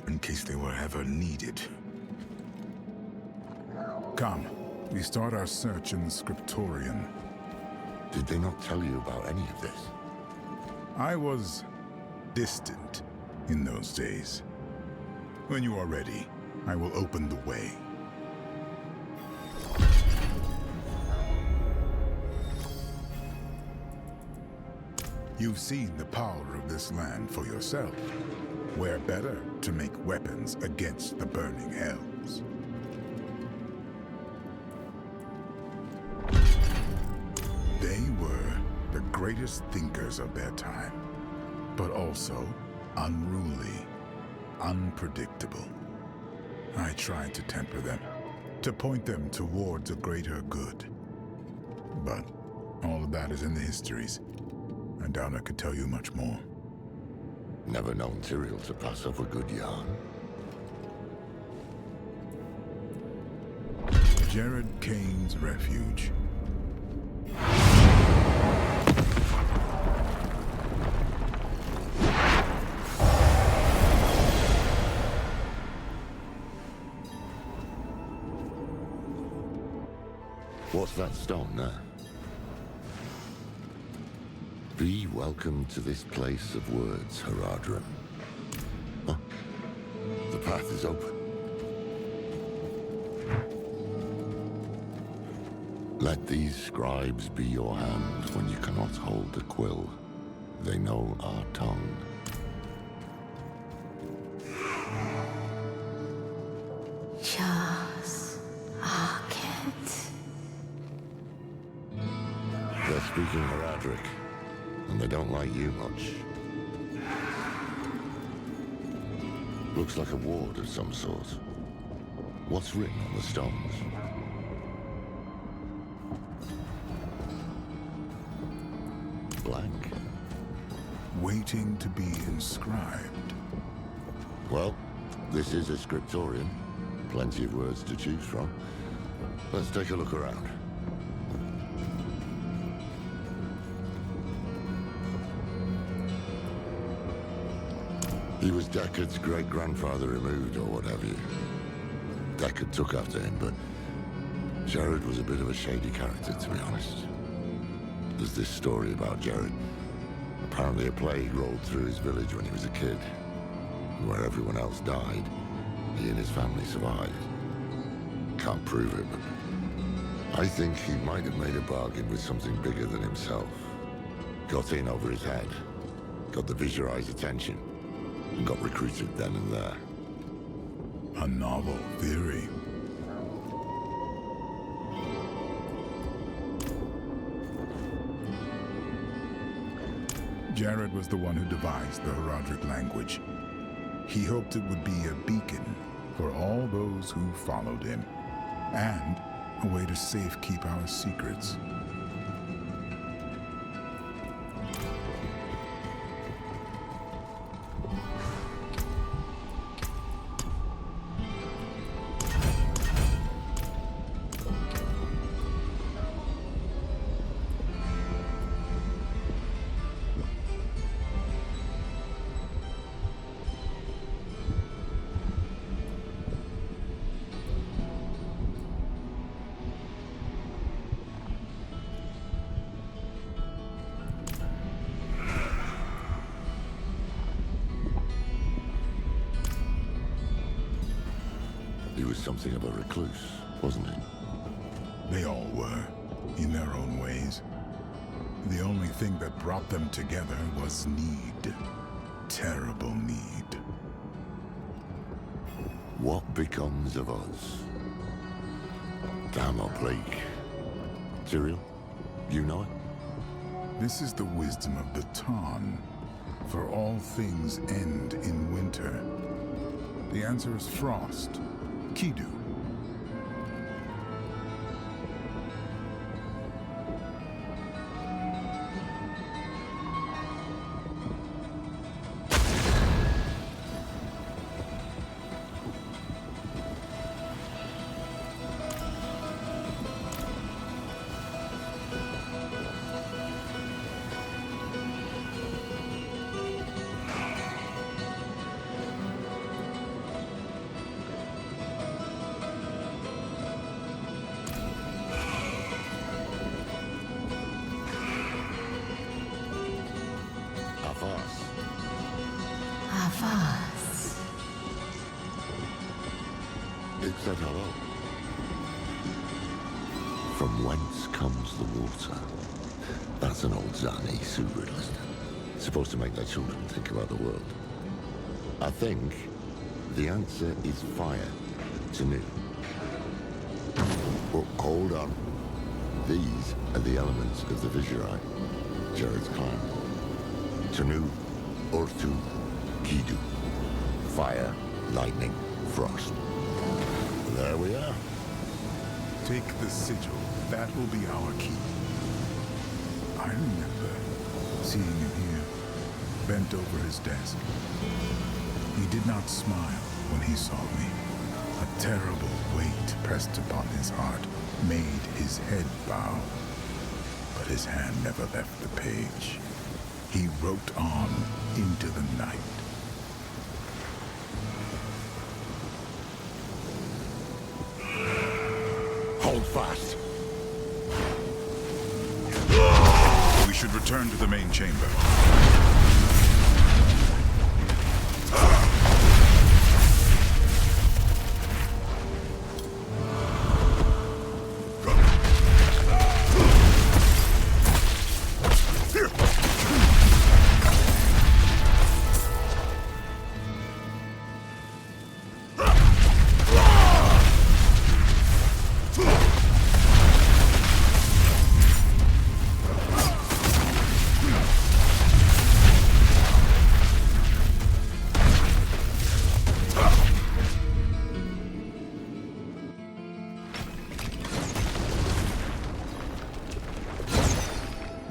in case they were ever needed. Come, we start our search in the Scriptorium.
Did they not tell you about any of this?
I was distant in those days. When you are ready, I will open the way. You've seen the power of this land for yourself. Where better to make weapons against the burning hells? They were the greatest thinkers of their time, but also unruly, unpredictable. I tried to temper them, to point them towards a greater good. But all of that is in the histories. I doubt I could tell you much more.
Never known Tyrael to pass off a good yarn.
Jared Kane's refuge.
What's that stone there? Be welcome to this place of words, Haradrim. Huh? The path is open. Let these scribes be your hand when you cannot hold a quill. They know our tongue. They're speaking Haradric, and they don't like you much. Looks like a ward of some sort. What's written on the stones? Blank.
Waiting to be inscribed.
Well, this is a scriptorium. Plenty of words to choose from. Let's take a look around. He was Deckard's great-grandfather removed, or what have you. Deckard took after him, but Jared was a bit of a shady character, to be honest. There's this story about Jared. Apparently a plague rolled through his village when he was a kid. And where everyone else died, he and his family survived. Can't prove it, but I think he might have made a bargain with something bigger than himself. Got in over his head, got the Viserais' attention, and got recruited then and there.
A novel theory. Jared was the one who devised the Haradric language. He hoped it would be a beacon for all those who followed him, and a way to safekeep our secrets.
He was something of a recluse, wasn't he?
They all were, in their own ways. The only thing that brought them together was need. Terrible need.
What becomes of us? Damn or Blake. Tyrael, you know it?
This is the wisdom of the Tarn. For all things end in winter. The answer is frost. Kidu.
It said hello. From whence comes the water? That's an old Zani Subridlist. Supposed to make their children think about the world. I think the answer is fire. Tanu. Well, hold on. These are the elements of the Viserai, Jared's clan. Tanu, Orthu, Kidu. Fire, lightning, frost. There we are.
Take the sigil. That will be our key. I remember seeing him here, bent over his desk. He did not smile when he saw me. A terrible weight pressed upon his heart, made his head bow. But his hand never left the page. He wrote on into the night.
Hold fast.
We should return to the main chamber.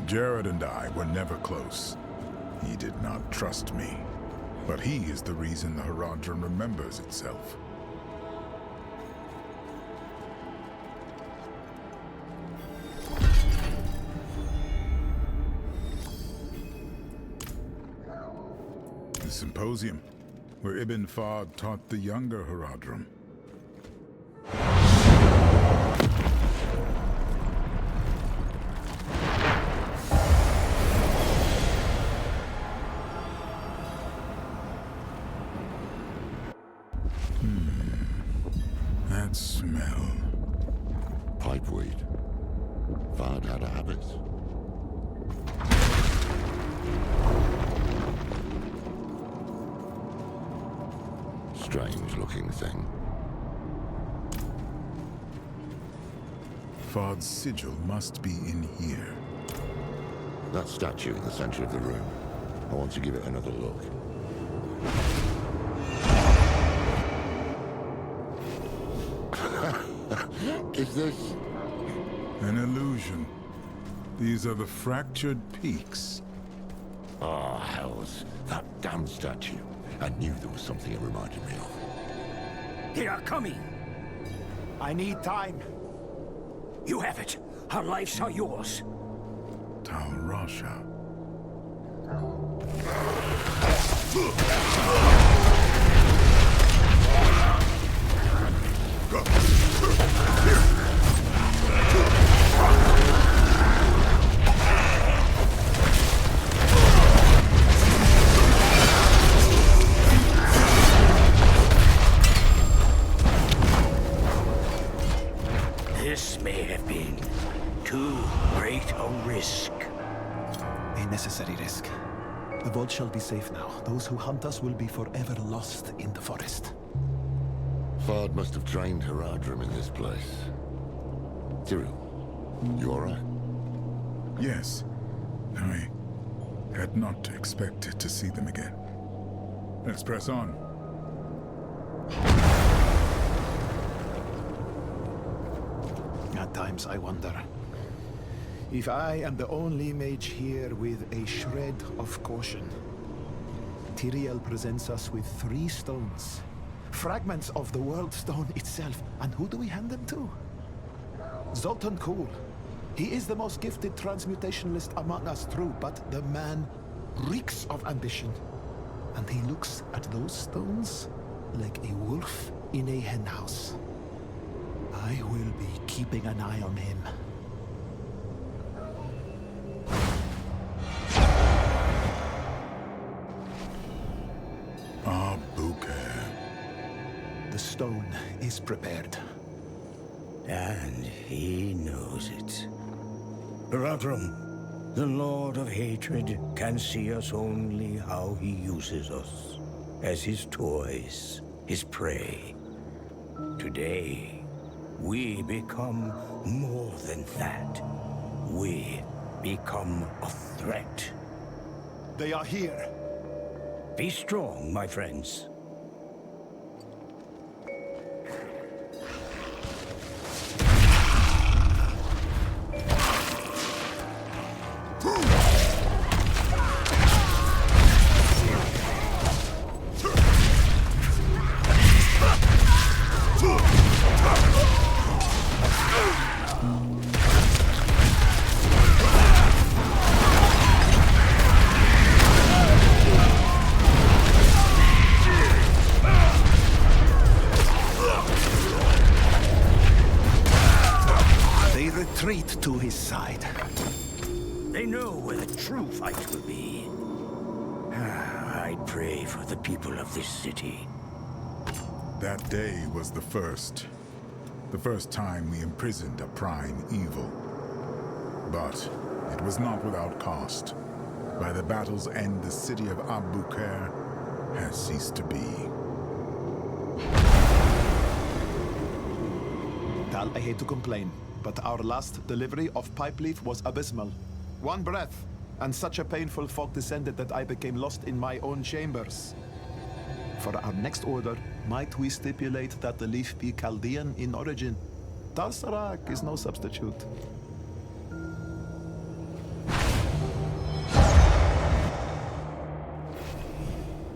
Jared and I were never close. He did not trust me. But he is the reason the Haradrim remembers itself. The symposium, where Ibn Fahd taught the younger Haradrim. That smell.
Pipeweed. Fahd had a habit. Strange-looking thing.
Fahd's sigil must be in here.
That statue in the center of the room. I want to give it another look. Is this...
an illusion? These are the fractured peaks.
Oh, hells. That damn statue. I knew there was something it reminded me of.
They are coming!
I need time.
You have it. Our lives are yours.
Tal Rasha.
This may have been too great a risk.
A necessary risk. The vault shall be safe now. Those who hunt us will be forever lost in the forest.
Fahd must have trained Haradrim in this place. Cyril, you alright?
Yes. I had not expected to see them again. Let's press on.
At times I wonder if I am the only mage here with a shred of caution. Tyrael presents us with 3 stones. Fragments of the World Stone itself. And who do we hand them to? Zoltan Kuhl. He is the most gifted transmutationalist among us, true, but the man reeks of ambition. And he looks at those stones like a wolf in a henhouse. I will be keeping an eye on him. The stone is prepared.
And he knows it. Haradrim, the Lord of Hatred, can see us only how he uses us. As his toys, his prey. Today, we become more than that. We become a threat.
They are here.
Be strong, my friends.
retreat to his side.
They know where the true fight will be. I pray for the people of this city.
That day was the first time we imprisoned a prime evil. But it was not without cost. By the battle's end, the city of Abu Khair has ceased to be.
Tal, I hate to complain, but our last delivery of pipe leaf was abysmal. One breath, and such a painful fog descended that I became lost in my own chambers. For our next order, might we stipulate that the leaf be Chaldean in origin? Tal-Sarak is no substitute.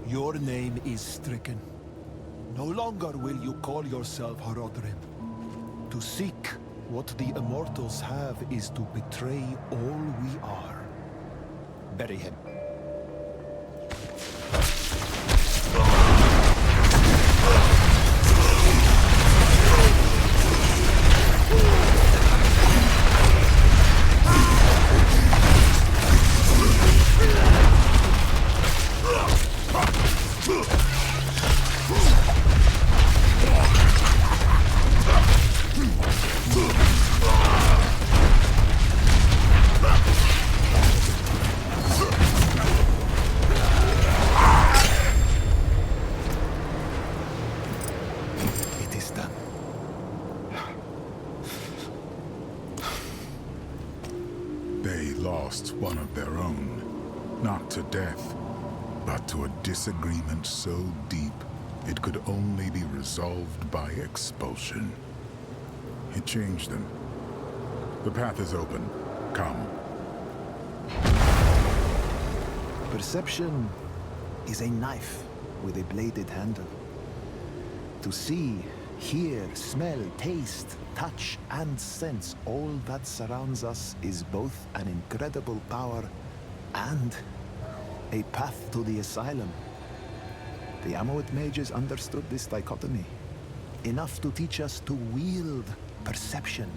Your name is stricken. No longer will you call yourself Horodrim. To seek what the Immortals have is to betray all we are. Bury him.
They lost one of their own, not to death, but to a disagreement so deep it could only be resolved by expulsion. It changed them. The path is open. Come.
Perception is a knife with a bladed handle. To see, hear, smell, taste, touch, and sense all that surrounds us is both an incredible power and a path to the asylum. The Amawit mages understood this dichotomy, enough to teach us to wield perception,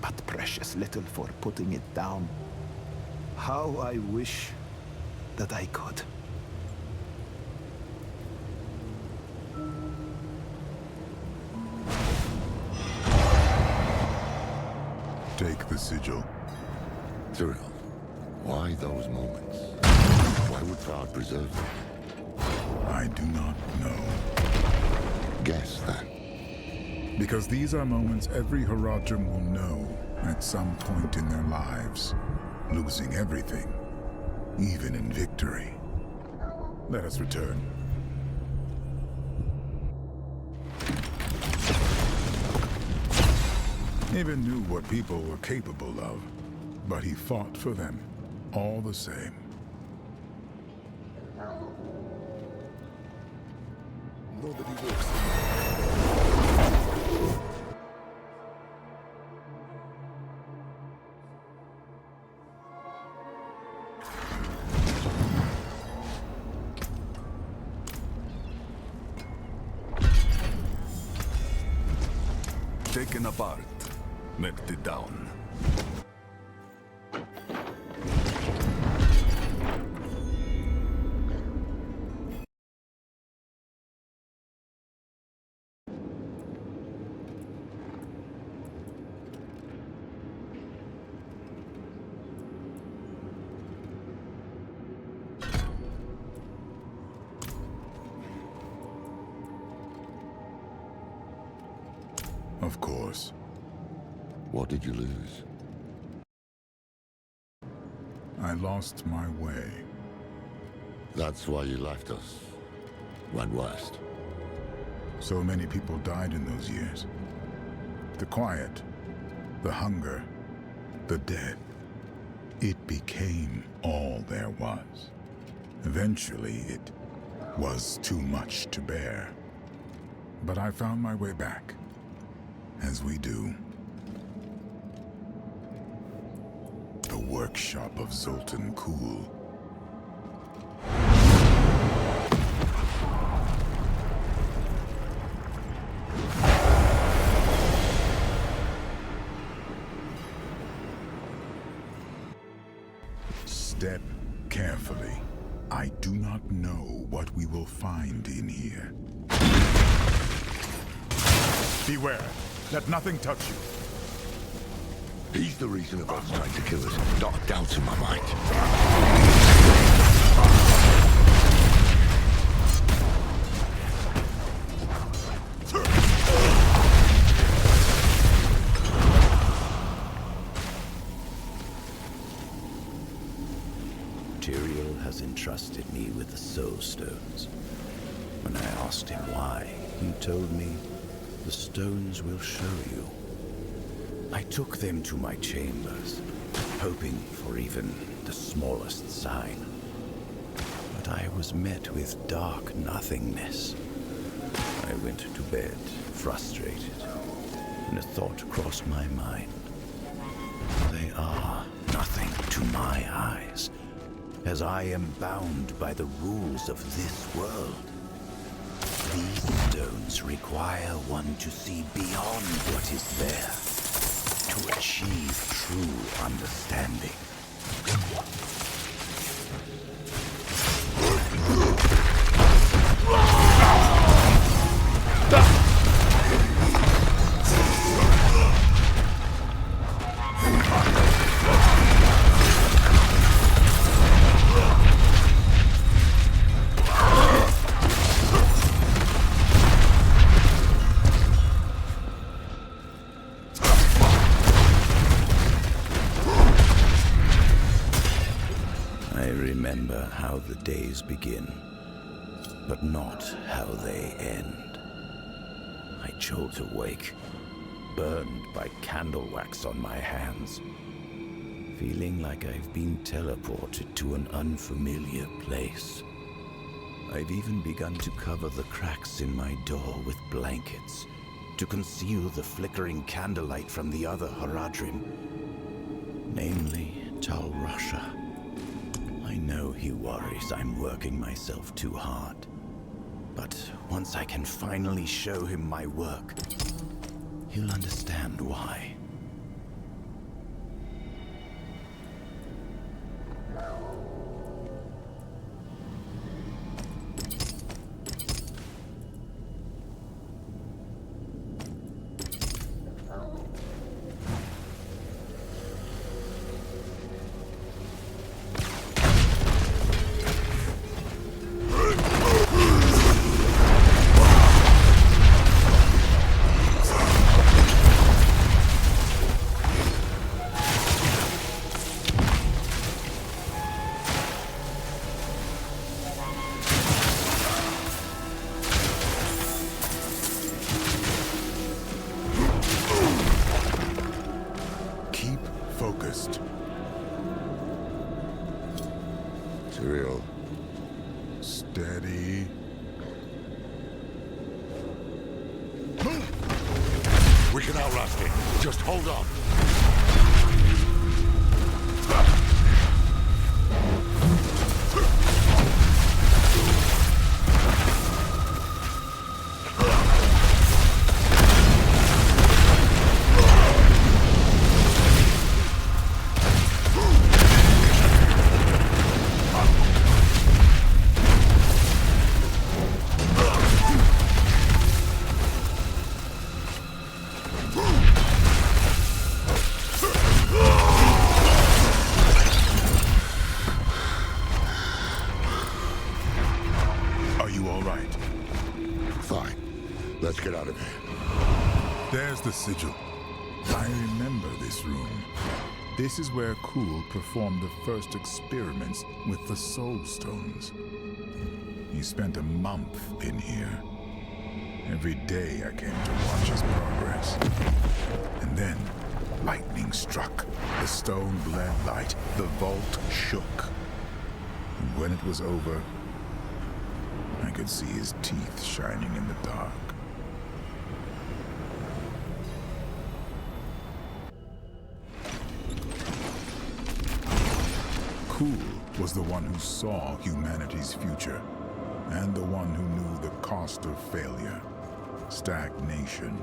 but precious little for putting it down. How I wish that I could.
Take the sigil.
Tyrell, why those moments? Why would Thrall preserve them?
I do not know.
Guess then.
Because these are moments every Horadrim will know at some point in their lives, losing everything, even in victory. Let us return. Even knew what people were capable of, but he fought for them, all the same.
Nobody works.
Taken apart, melted down.
Of course.
What did you lose?
I lost my way.
That's why you left us. Went west.
So many people died in those years. The quiet, the hunger, the death. It became all there was. Eventually, it was too much to bear. But I found my way back. As we do. The workshop of Zoltan Kulle. step carefully. I do not know what we will find in here. Beware. Let nothing touch you.
He's the reason of us trying to kill us. Not a doubt in my mind.
Tyrael has entrusted me with the Soul Stones. When I asked him why, he told me, "The stones will show you." I took them to my chambers, hoping for even the smallest sign. But I was met with dark nothingness. I went to bed, frustrated, and a thought crossed my mind. They are nothing to my eyes, as I am bound by the rules of this world. These stones require one to see beyond what is there, to achieve true understanding. I remember how the days begin, but not how they end. I jolt awake, burned by candle wax on my hands, feeling like I've been teleported to an unfamiliar place. I've even begun to cover the cracks in my door with blankets to conceal the flickering candlelight from the other Haradrim, namely Tal Rasha. I know he worries I'm working myself too hard, but once I can finally show him my work, he'll understand why.
Focused.
Tyrael.
Steady.
Move! We can outlast it. Just hold on. Fine. Let's get out of here.
There's the sigil. I remember this room. This is where Kuhl performed the first experiments with the Soul Stones. He spent a month in here. Every day I came to watch his progress. And then, lightning struck. The stone bled light. The vault shook. And when it was over, I could see his teeth shining in the dark. Kuhl was the one who saw humanity's future, and the one who knew the cost of failure, stagnation.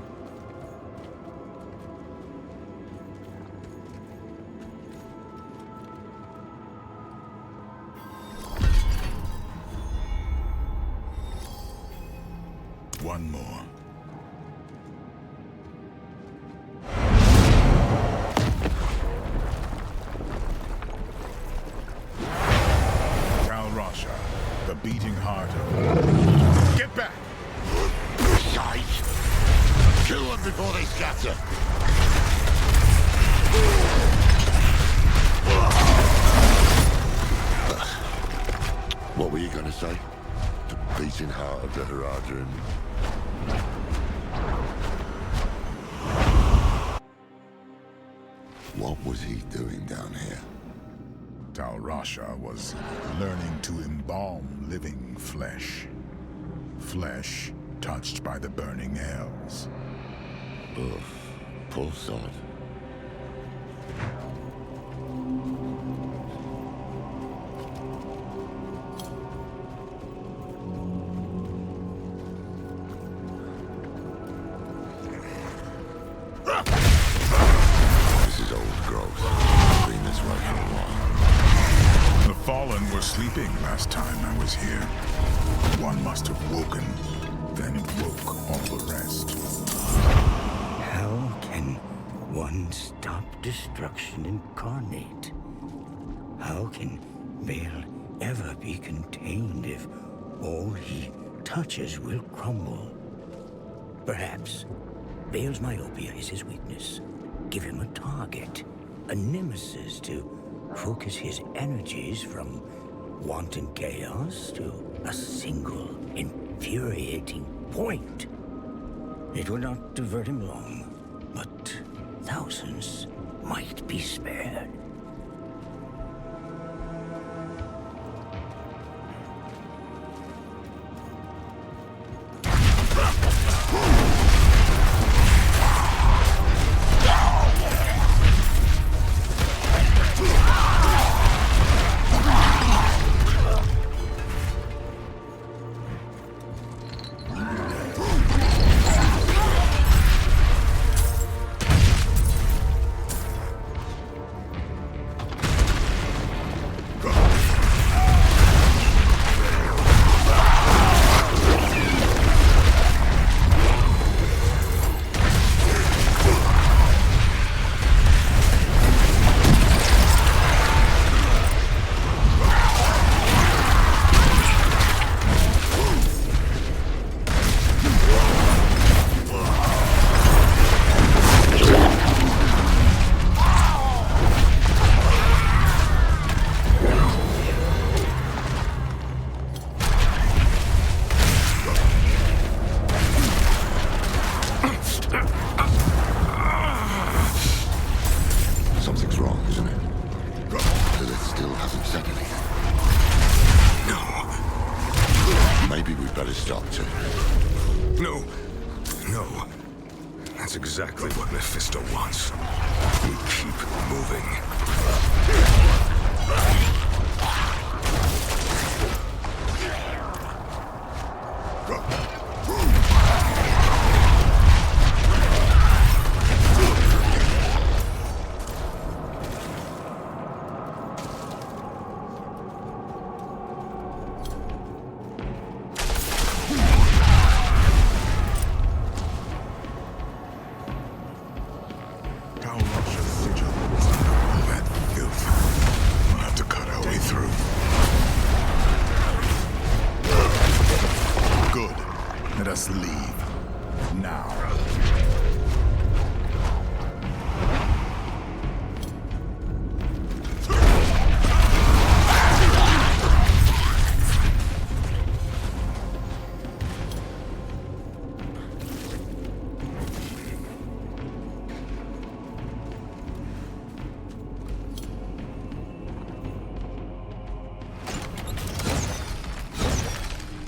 after him. What was he doing down here?
Tal Rasha was learning to embalm living flesh. Flesh touched by the burning hells.
Ugh, poor sod. This is old growth. Been this way for a while.
The Fallen were sleeping last time I was here. One must have woken, then it woke all the rest.
How can one stop destruction incarnate? How can Vale ever be contained if all he touches will crumble? Perhaps Vale's myopia is his weakness. Give him a target, a nemesis to focus his energies from wanton chaos to a single infuriating point. It will not divert him long, but thousands might be spared.
Something's wrong, isn't it? Lilith still hasn't said anything. No. Maybe we'd better stop too.
No. No. That's exactly what Mephisto wants. We keep moving.
Let us leave. Now.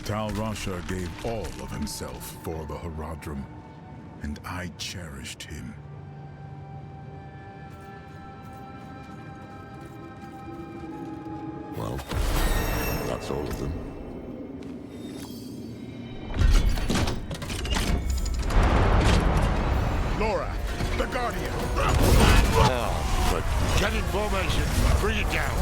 Tal Rasha gave all of himself for the Horadrim, and I cherished him.
Well, that's all of them.
Laura, the Guardian!
Get in formation. Bring it down.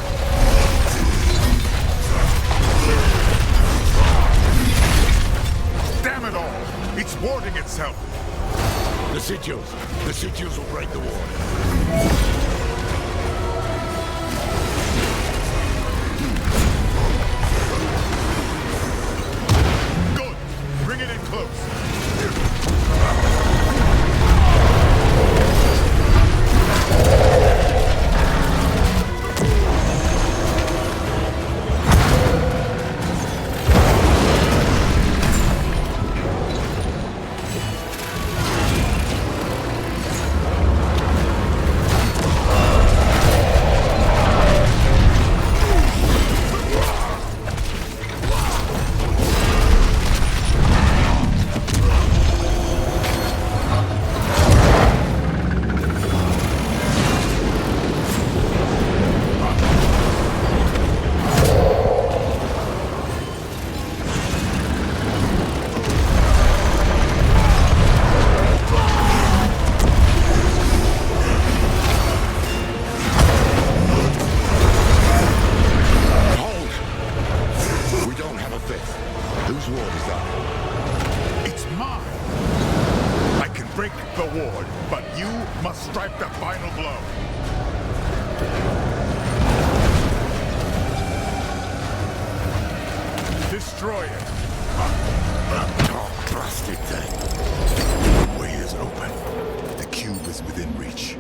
Damn it all! It's warding itself!
The sigils will break the ward.
Good! Bring it in close! blow. Destroy it.
Oh, blasted thing.
The way is open. The cube is within reach.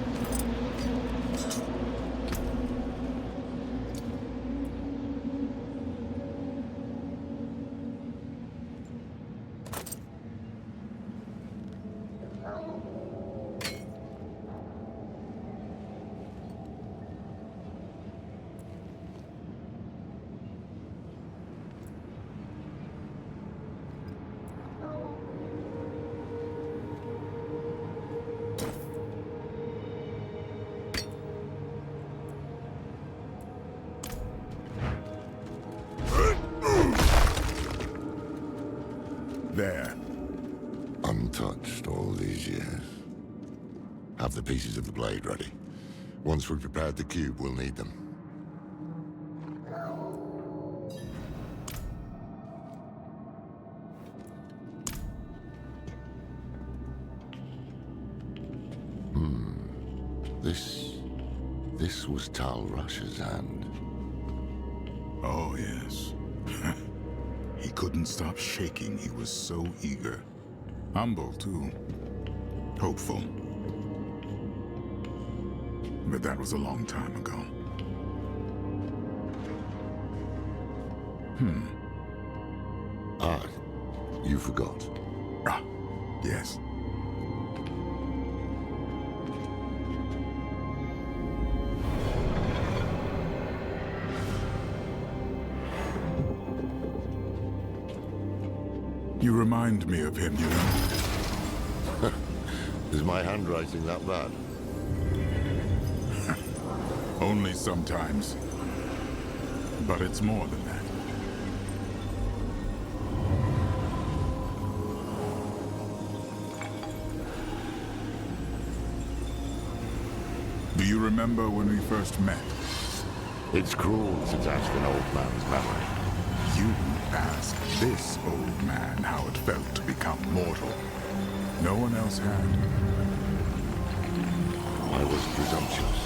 There.
Untouched all these years. Have the pieces of the blade ready. Once we've prepared the cube, we'll need them. This was Tal Rush's hand.
Oh, yes. He couldn't stop shaking. He was so eager. Humble, too. Hopeful. But that was a long time ago.
Ah, you forgot.
Ah, yes. You remind me of him, you know?
Is my handwriting that bad?
Only sometimes. But it's more than that. Do you remember when we first met?
It's cruel to test an old man's memory.
You asked this old man how it felt to become mortal. No one else had.
I was presumptuous.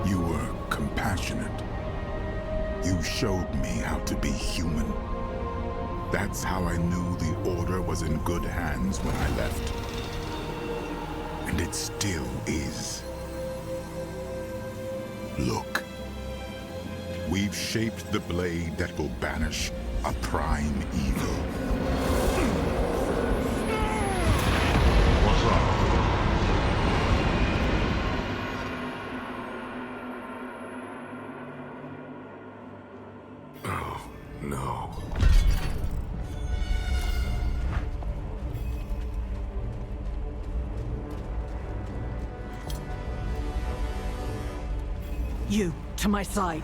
You were compassionate. You showed me how to be human. That's how I knew the Order was in good hands when I left. And it still is. Look. We've shaped the blade that will banish a prime evil. What's up?
Oh, no.
You, to my side.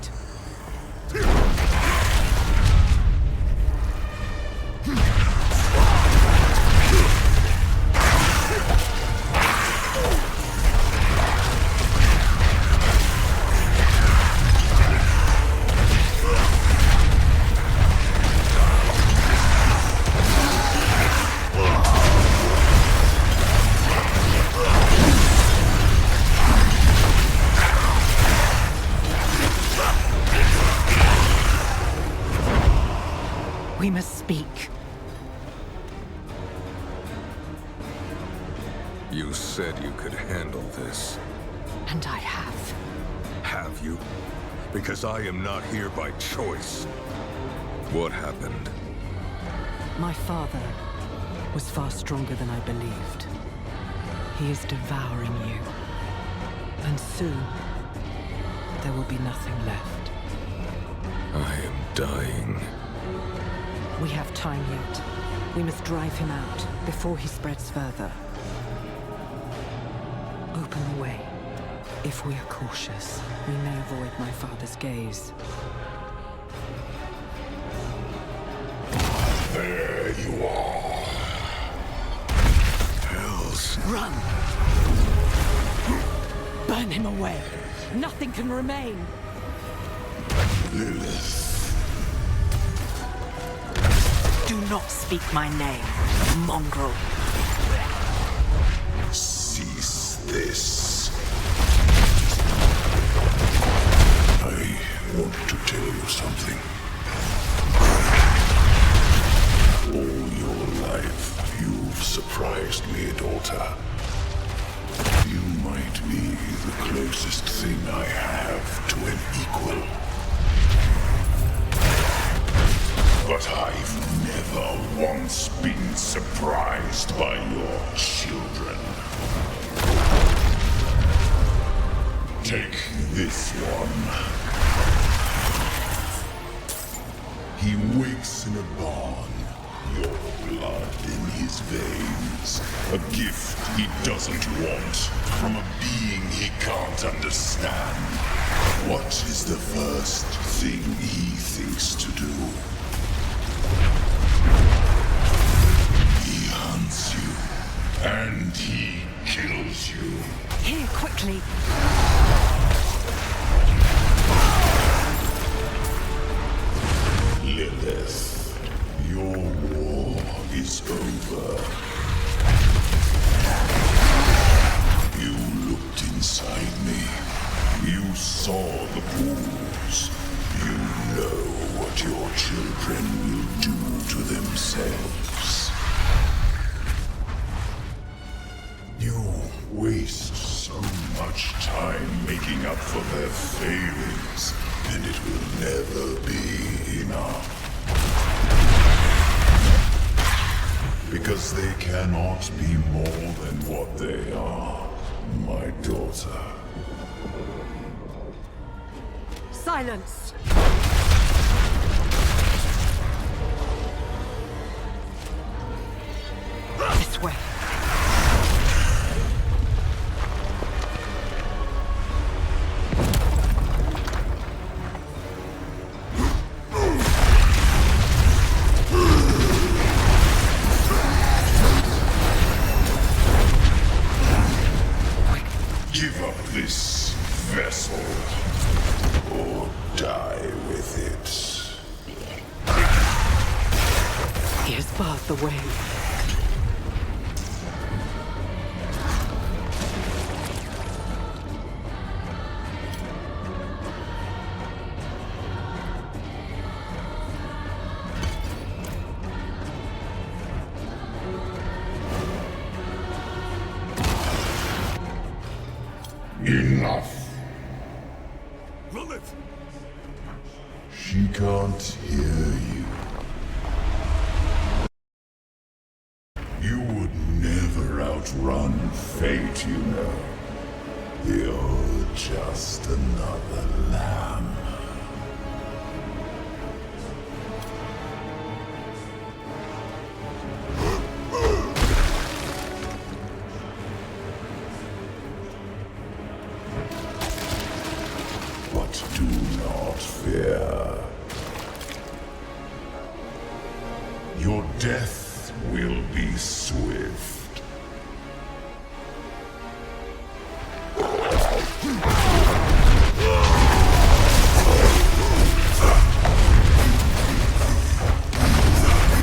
We must speak.
You said you could handle this.
And I have.
Have you? Because I am not here by choice. What happened?
My father was far stronger than I believed. He is devouring you. And soon, there will be nothing left.
I am dying.
We have time yet. We must drive him out before he spreads further. Open the way. If we are cautious, we may avoid my father's gaze.
There you are.
Hells.
Run! Burn him away. Nothing can remain.
Lilith.
Do not speak my name, mongrel.
Cease this. I want to tell you something. All your life, you've surprised me, daughter. You might be the closest thing I have to an equal. But I've never once been surprised by your children. Take this one. He wakes in a barn, your blood in his veins. A gift he doesn't want, from a being he can't understand. What is the first thing he thinks to do? He hunts you, and he kills you.
Here, quickly.
Lilith, your war is over. You looked inside me. You saw the pools. You know what your children will do to themselves. You waste so much time making up for their failings, and it will never be enough. Because they cannot be more than what they are, my daughter.
Silence! This way.
Give up this vessel, or die with it.
He has barred the way.
Enough.
Lilith!
She can't hear you. You would never outrun fate, you know. You're just another lamb. But do not fear. Your death will be swift.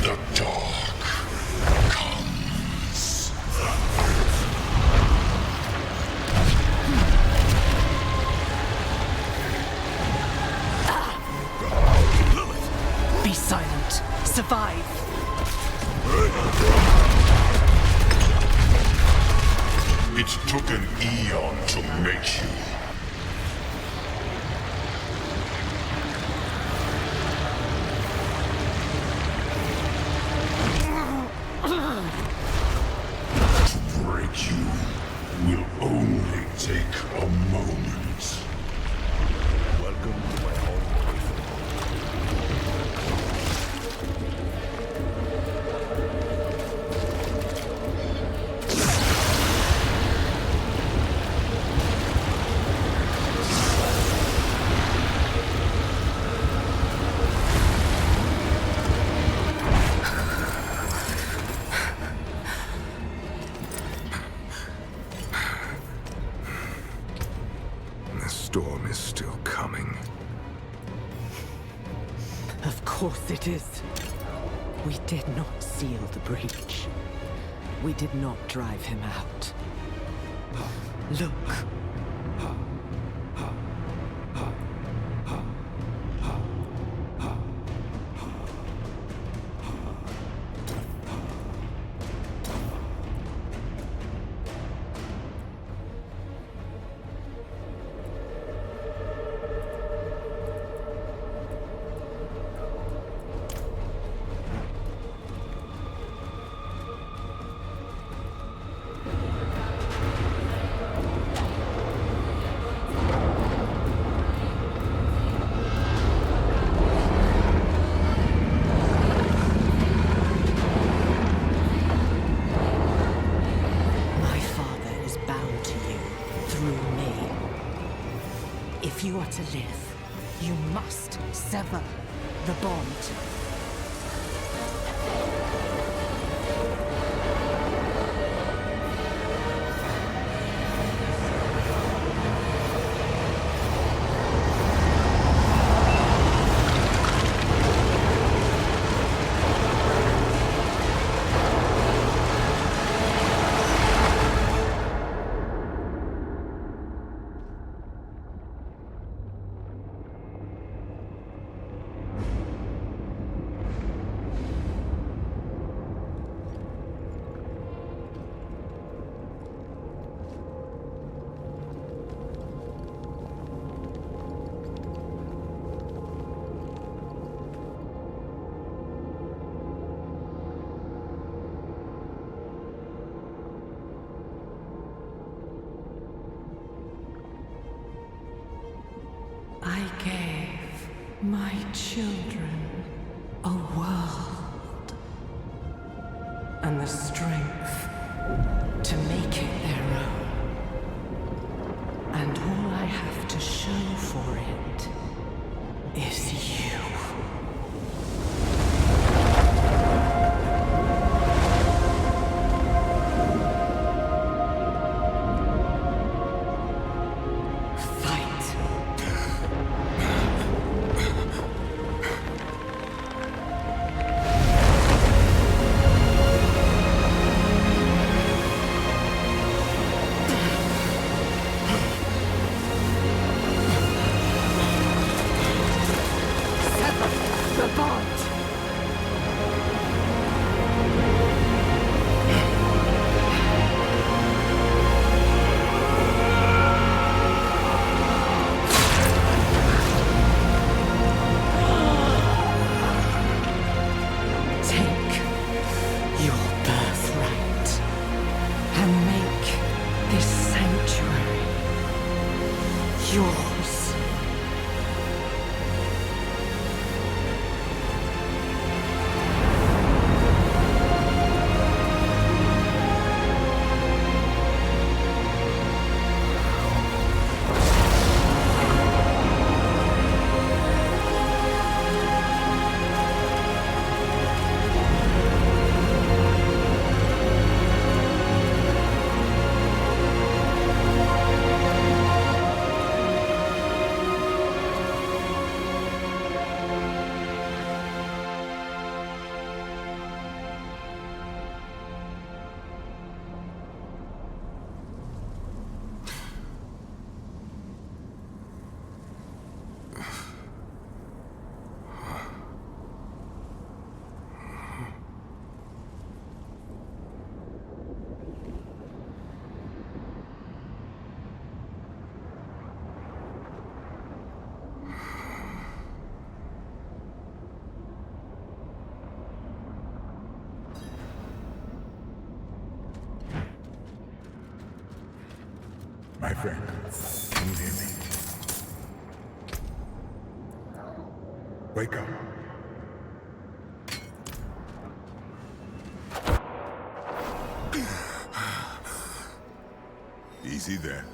The dark comes.
Be silent. Survive.
It took an eon to make you. To break you will only take a moment. Welcome to my home.
Of course it is. We did not seal the breach. We did not drive him out. Look.
If you are to live, you must sever the bond.
I gave my children a world and the strength to make it their own. And all I have to show for it is you.
My friend, can you hear me? Wake up. Easy there.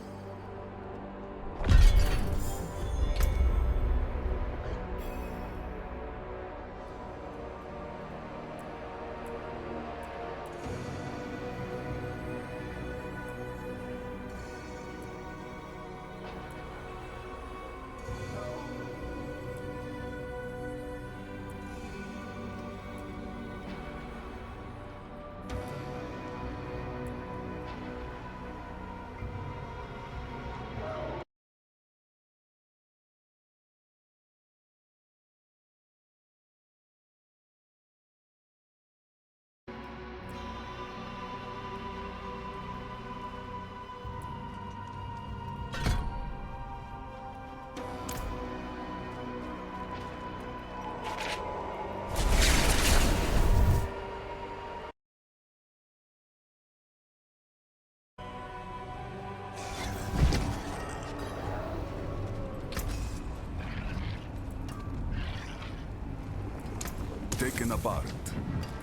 taken apart,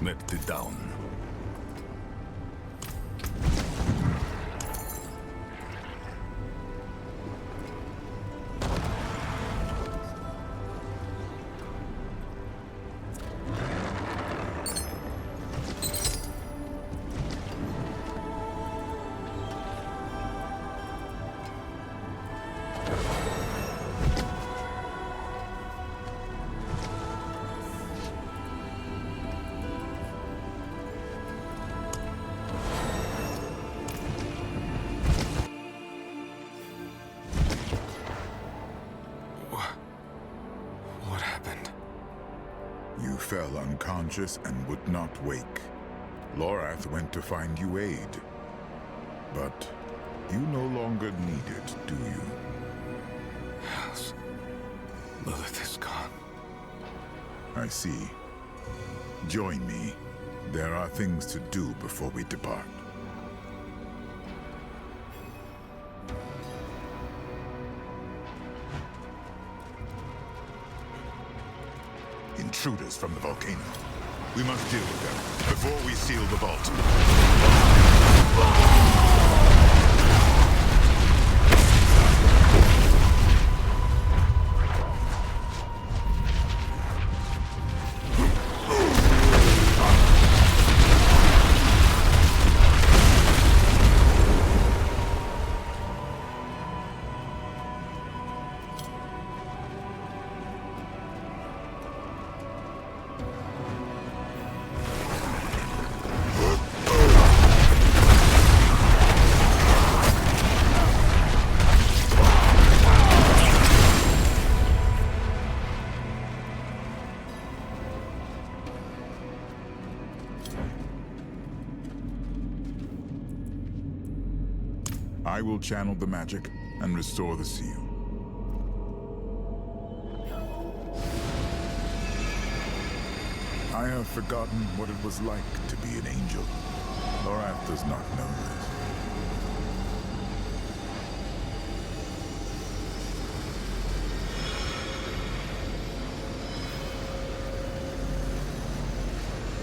melted down.
What happened?
You fell unconscious and would not wake. Lorath went to find you aid. But you no longer need it, do you?
Yes. Lilith is gone.
I see. Join me. There are things to do before we depart. Intruders from the volcano. We must deal with them before we seal the vault. I will channel the magic and restore the seal. I have forgotten what it was like to be an angel. Lorath does not know this.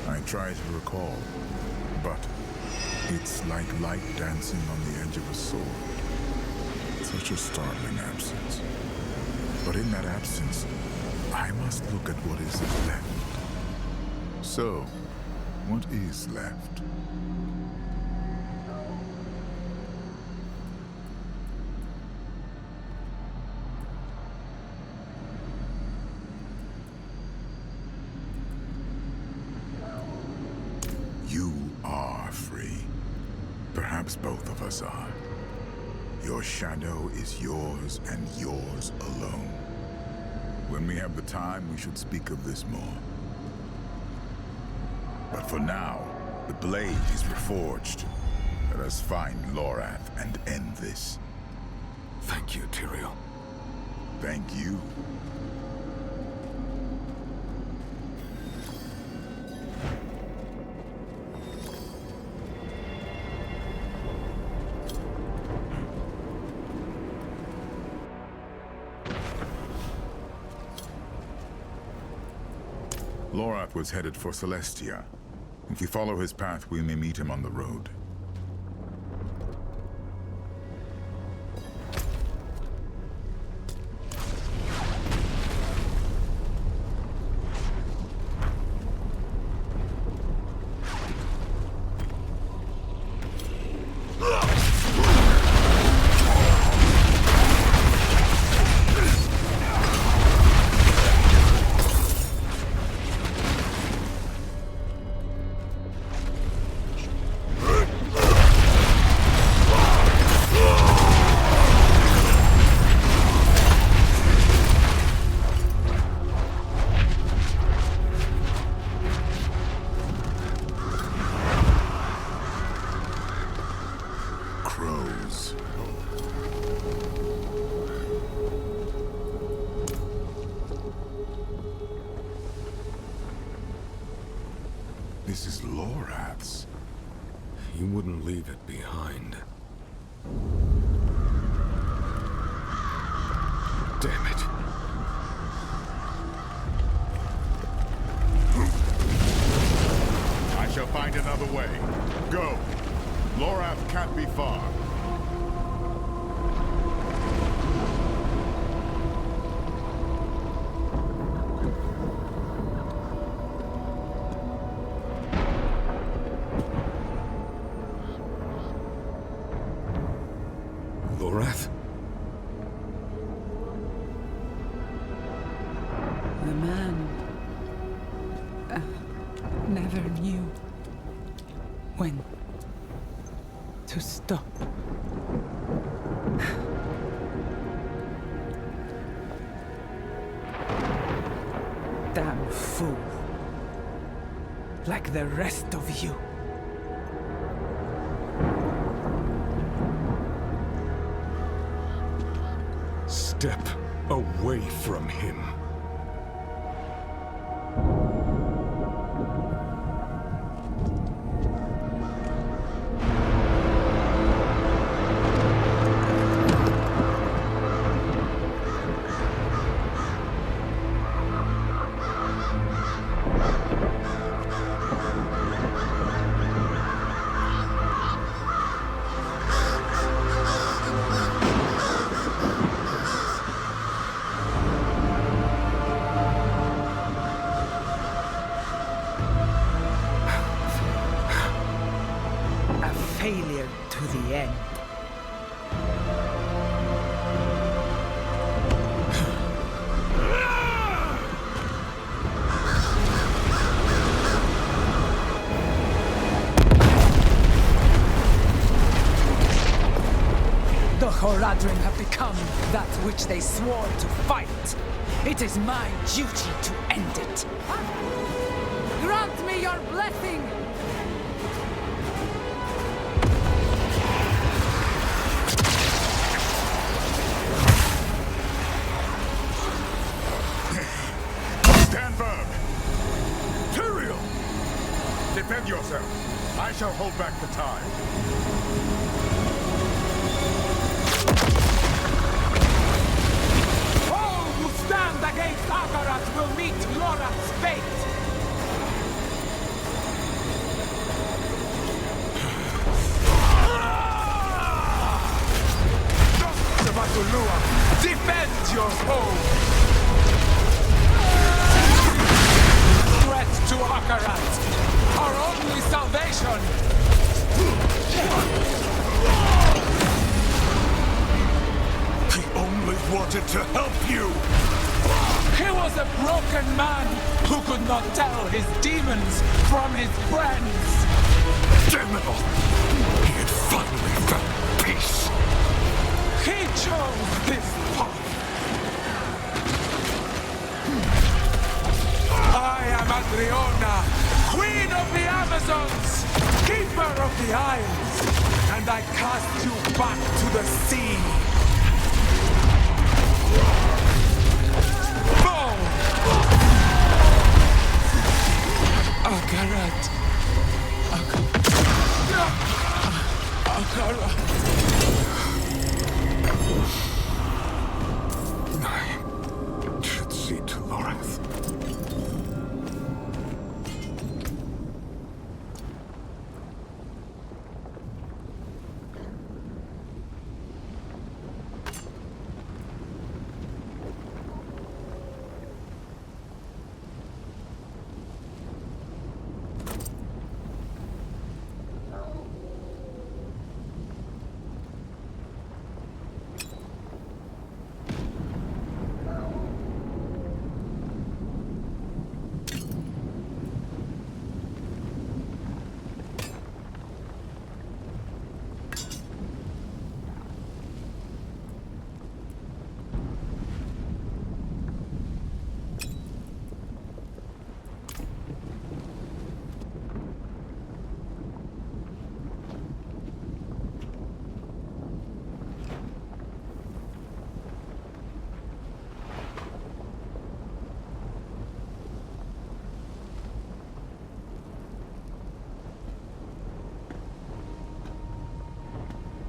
I try to recall, but it's like light dancing on the edge of a sword. Such a startling absence. But in that absence, I must look at what is left. So, what is left? You are free. Perhaps both of us are. Your shadow is yours and yours alone. When we have the time, we should speak of this more. But for now, the blade is reforged. Let us find Lorath and end this.
Thank you, Tyrael.
Thank you. Lorath was headed for Celestia. If we follow his path, we may meet him on the road. This is Lorath's.
You wouldn't leave it behind. Damn it.
of the way. Go. Lorath can't be far.
Lorath?
The man never knew when to stop. Damn fool. Like the rest of you.
Step away from him.
Failure to the end. The Horadrim have become that which they swore to fight. It is my duty to end it. Grant me your blessing!
Defend yourself. I shall hold back the tide.
All who stand against Akarat will meet Lorath's fate. Sabatulua, defend your home. Threat to Akarat. Our only salvation!
He only wanted to help you!
He was a broken man who could not tell his demons from his friends!
Damn it all! He had finally found peace!
He chose this path! I am Adriona! Queen of the Amazons! Keeper of the Isles! And I cast you back to the sea! Boom! Akarat!
I should see to Lorath.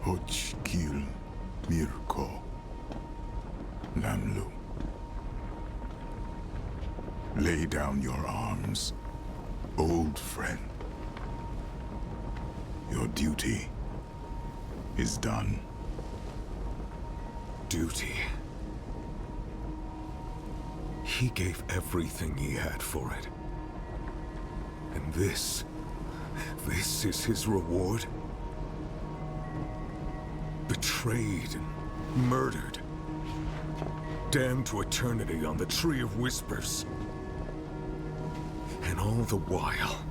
Hochkil Mirko Lamlu. Lay down your arms, old friend. Your duty is done.
Duty. He gave everything he had for it. And this is his reward? Betrayed and murdered. Damned to eternity on the Tree of Whispers. And all the while,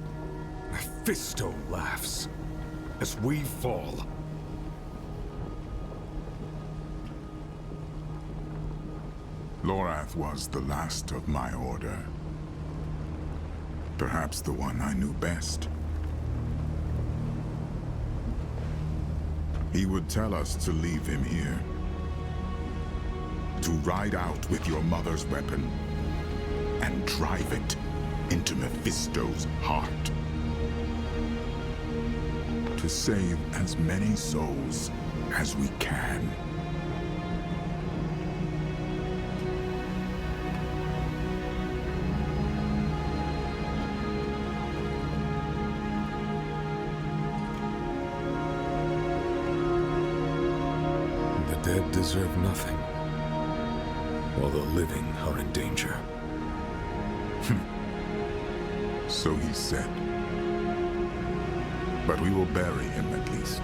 Mephisto laughs as we fall.
Lorath was the last of my order. Perhaps the one I knew best. He would tell us to leave him here. To ride out with your mother's weapon and drive it into Mephisto's heart. To save as many souls as we can.
The dead deserve nothing, while the living are in danger.
So he said. But we will bury him at least.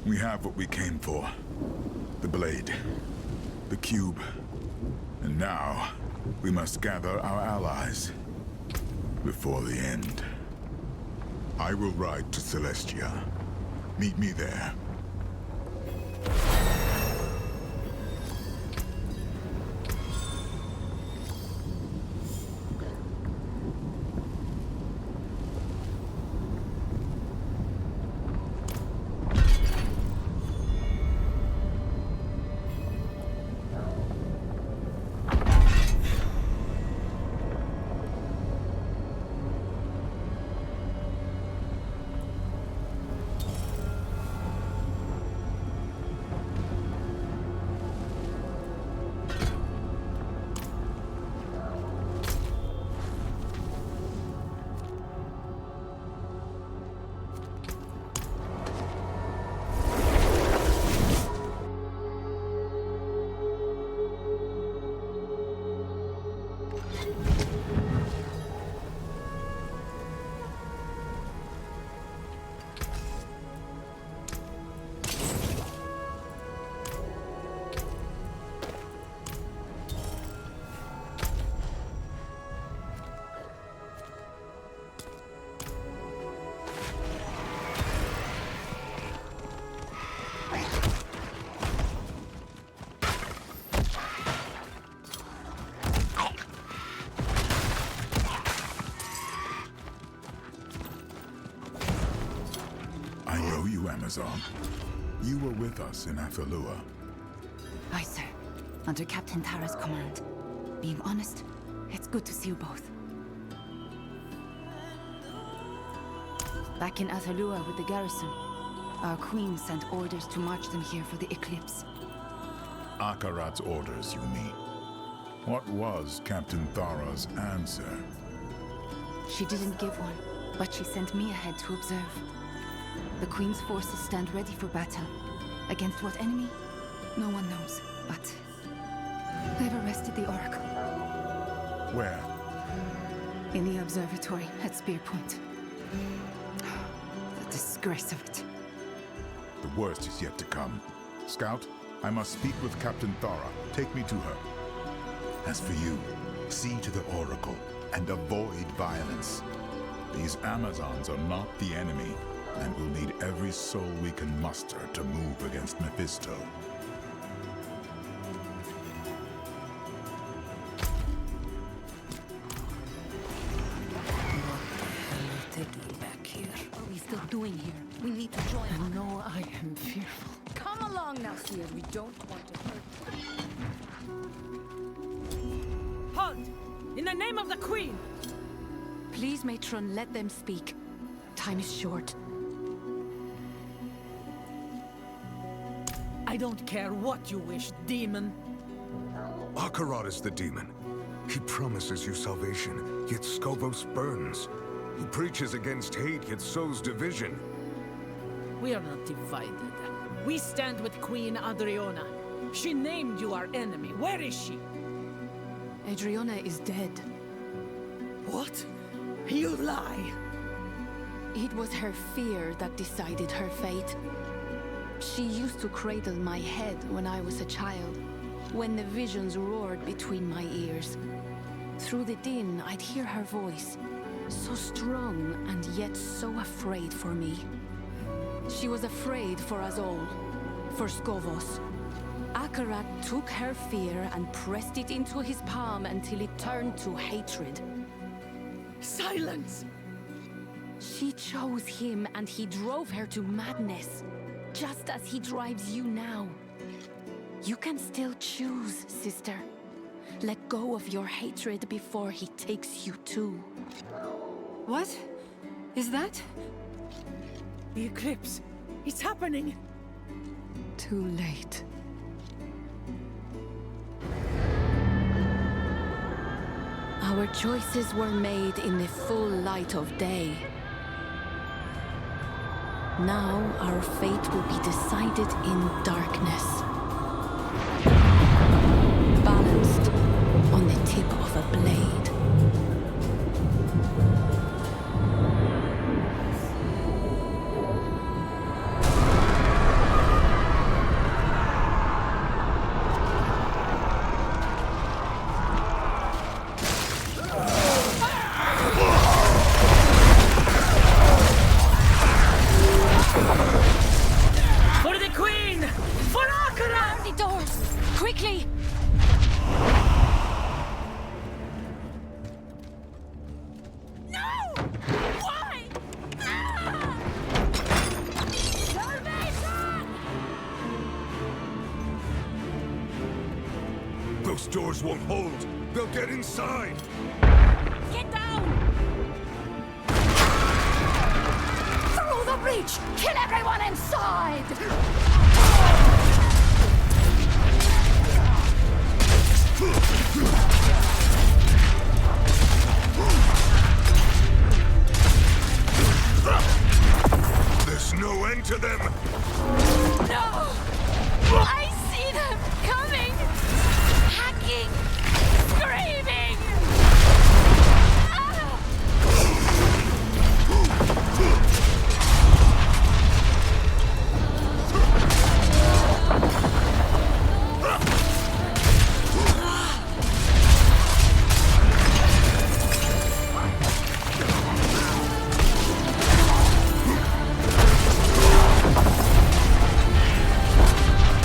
We have what we came for. The blade. The cube. And now, we must gather our allies. Before the end. I will ride to Celestia. Meet me there. Amazon. You were with us in Athalua.
Aye, sir. Under Captain Tara's command. Being honest, it's good to see you both. Back in Athalua with the garrison, our queen sent orders to march them here for the eclipse.
Akarat's orders, you mean? What was Captain Thara's answer?
She didn't give one, but she sent me ahead to observe. The Queen's forces stand ready for battle. Against what enemy? No one knows, but they've arrested the Oracle.
Where?
In the observatory at Spear Point. The disgrace of it.
The worst is yet to come. Scout, I must speak with Captain Thara. Take me to her. As for you, see to the Oracle and avoid violence. These Amazons are not the enemy, and we'll need every soul we can muster to move against Mephisto.
What the hell are they doing back here?
What are we still doing here? We need to join.
I know I am fearful.
Come along now, Seer. We don't want to hurt you.
Halt! Enough!
the name of the Queen!
Please, Matron, let them speak. Time is short.
I don't care what you wish, demon.
Akarat is the demon. He promises you salvation, yet Skovos burns. He preaches against hate, yet sows division.
We are not divided. We stand with Queen Adriana. She named you our enemy. Where is she?
Adriana is dead.
What? You lie!
It was her fear that decided her fate. She used to cradle my head when I was a child, when the visions roared between my ears. Through the din, I'd hear her voice, so strong and yet so afraid for me. She was afraid for us all, for Skovos. Akarat took her fear and pressed it into his palm until it turned to hatred.
Silence!
She chose him and he drove her to madness, just as he drives you now. You can still choose, sister. Let go of your hatred before he takes you too.
What? Is that? The eclipse. It's happening.
Too late. Our choices were made in the full light of day. Now our fate will be decided in darkness. Balanced on the tip of a blade.
For the Queen! For Akarat!
The doors! Quickly!
No! Why? Ah! Salvation!
Those doors won't hold. They'll get inside.
Get down!
Through the breach! Kill everyone inside!
There's no end to them.
No! I see them coming! Hacking! Screaming!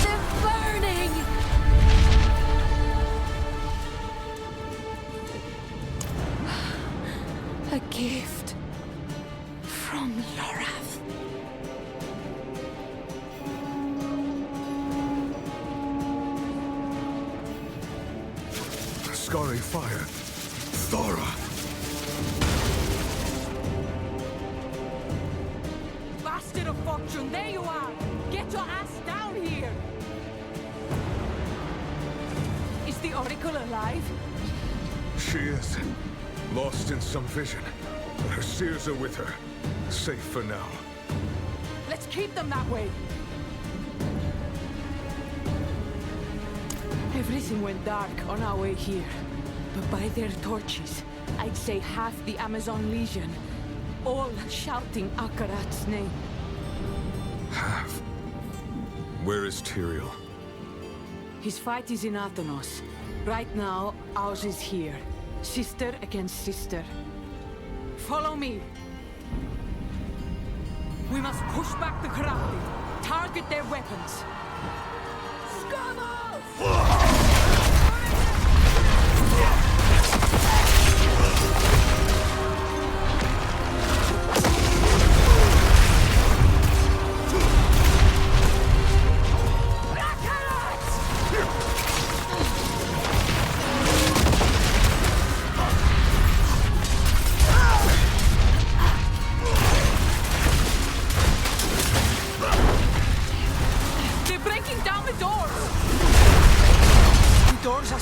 They're burning! A gift from Lorath.
Scary fire. Thora.
Bastard of fortune, there you are! Get your ass down here! Is the Oracle alive?
She is. Lost in some vision. But her seers are with her. Safe for now.
Let's keep them that way! Everything went dark on our way here. But by their torches, I'd say half the Amazon Legion, all shouting Akarat's name.
Half. Where is Tyrael?
His fight is in Athenos. Right now, ours is here. Sister against sister. Follow me. We must push back the Corrupted. Target their weapons.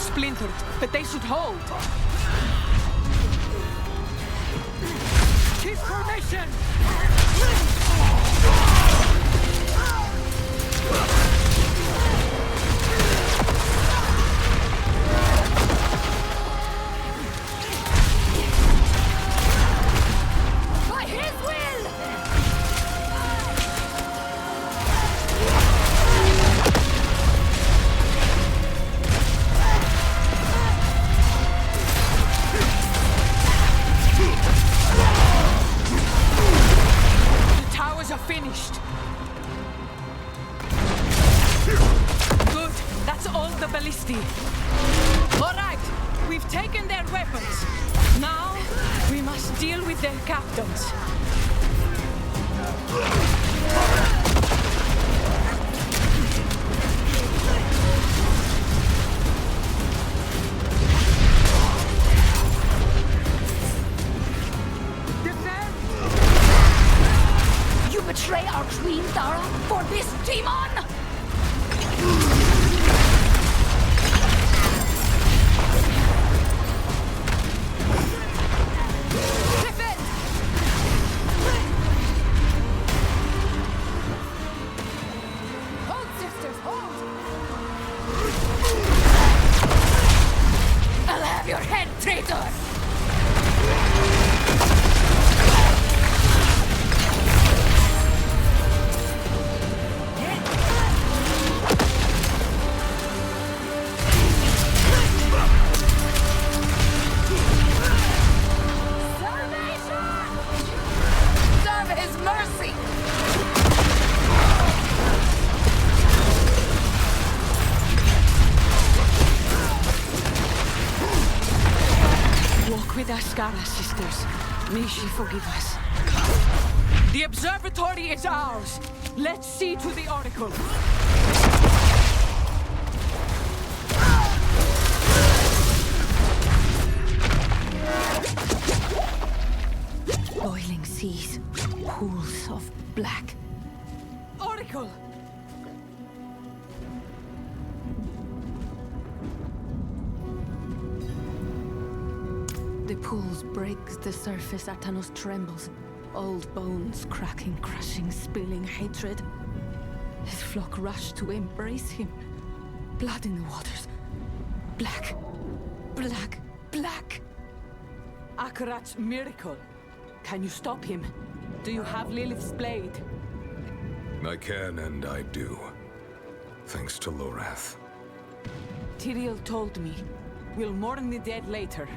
splintered, but they should hold. Keep formation!
By his will!
The towers are finished. Good. That's all the ballistae. All right. We've taken their weapons. Now, we must deal with their captains.
You betray our queen, Dara, for this demon? Defend! Hold, sisters, hold! I'll have your head, traitor! Serve his mercy!
Walk with Ascara, sisters. May she forgive us. The observatory is ours. Let's see to the oracle.
Boiling seas, pools of black.
Oracle!
The pools break the surface, Artanos trembles. Old bones cracking, crushing, spilling hatred. His flock rush to embrace him. Blood in the waters. Black, black, black.
Akarat's miracle. Can you stop him? Do you have Lilith's blade?
I can and I do. Thanks to Lorath.
Tyrael told me. We'll mourn the dead later.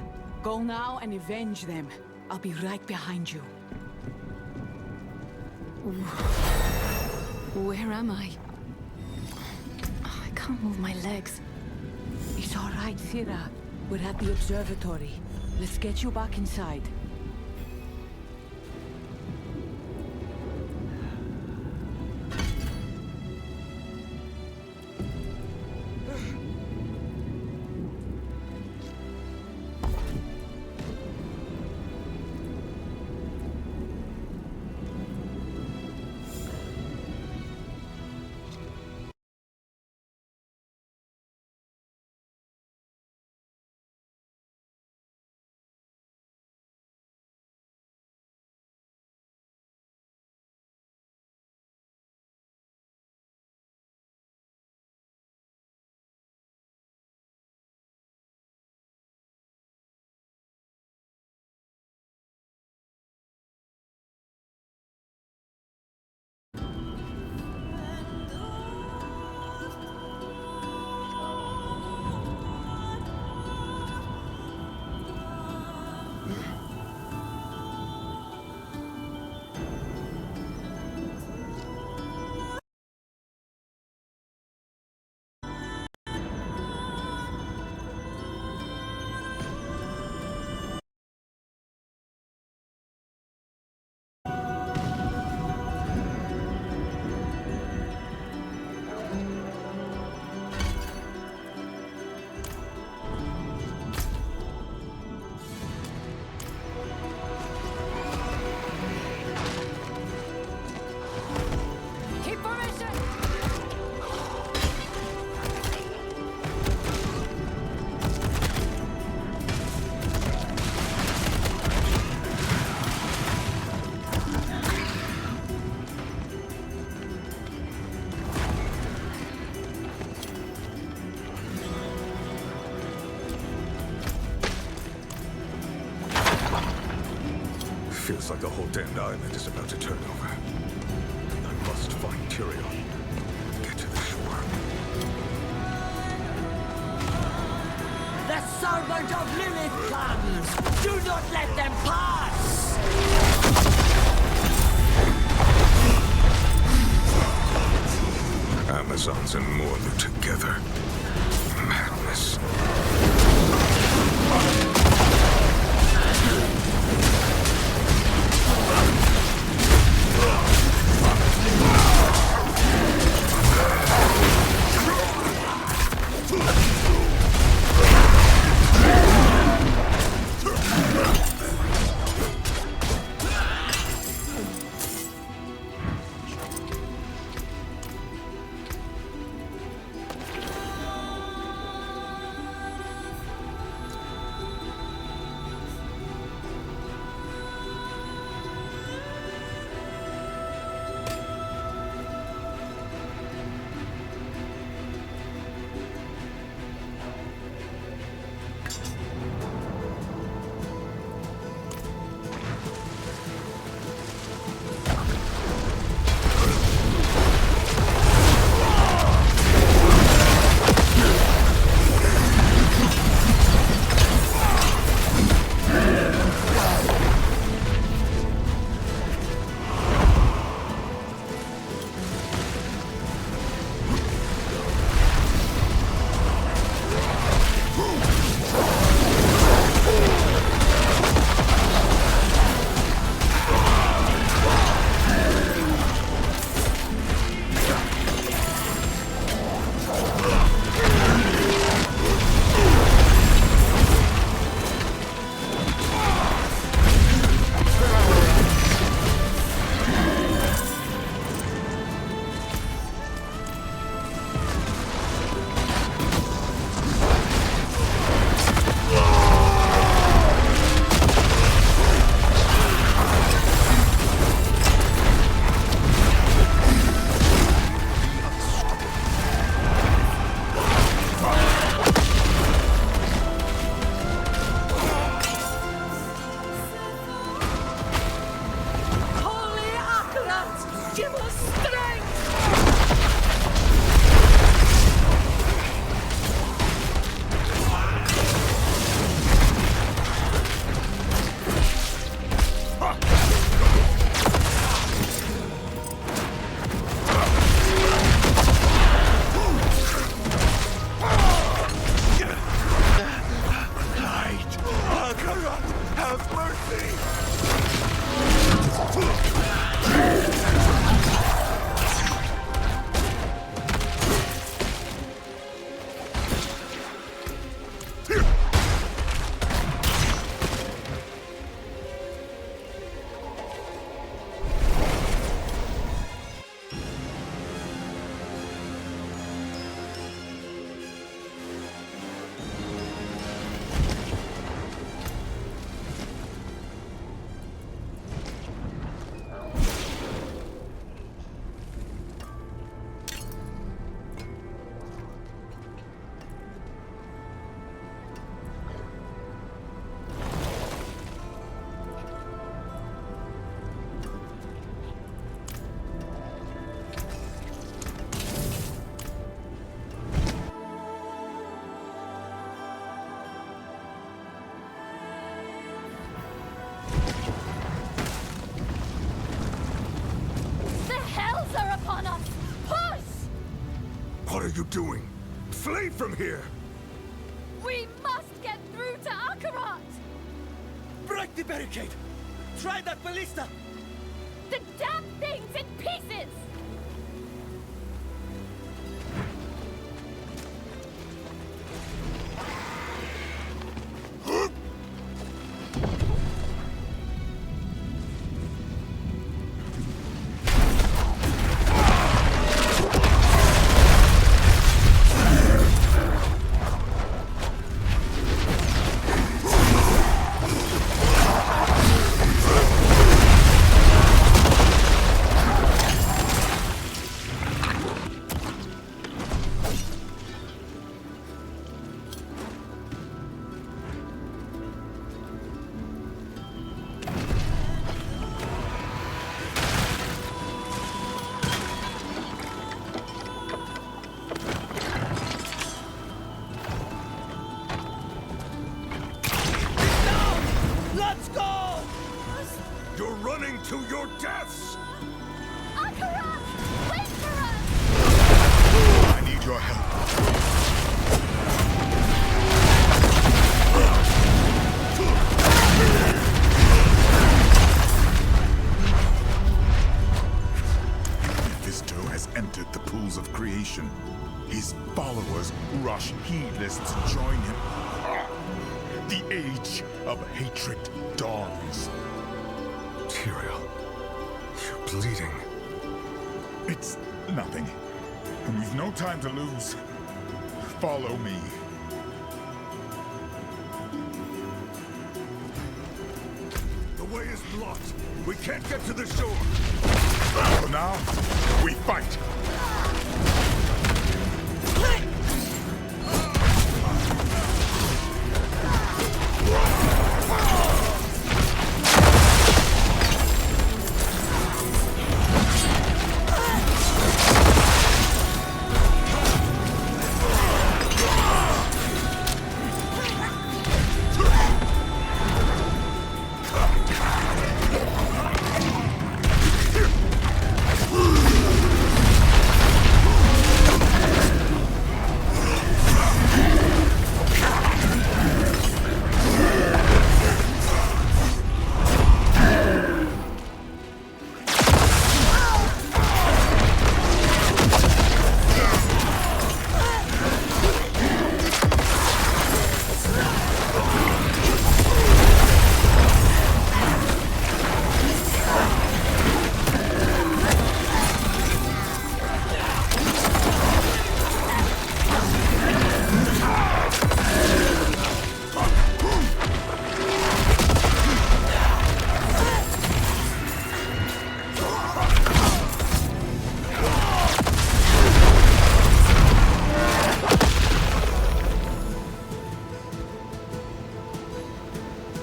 Go now and avenge them. I'll be right behind you.
Where am I? I can't move my legs.
It's all right, Thira. We're at the observatory. Let's get you back inside.
Feels like the whole damned island is about to turn over. I must find Tyrion. Get to the shore.
The servant of Lilith comes! Do not let them pass!
Amazons and Morlu together. Madness. What are you doing? Flee from here!
We must get through to Akarat!
Break the barricade! Try that ballista!
The damn thing's in pieces!
Let's go!
You're running to your deaths!
Akarat! Wait for us!
I need your help. Mephisto has entered the pools of creation. His followers rush heedless to join him. The age of hatred dawns.
Tyrael, you're bleeding.
It's nothing. And we've no time to lose. Follow me.
The way is blocked. We can't get to the shore.
So now, we fight.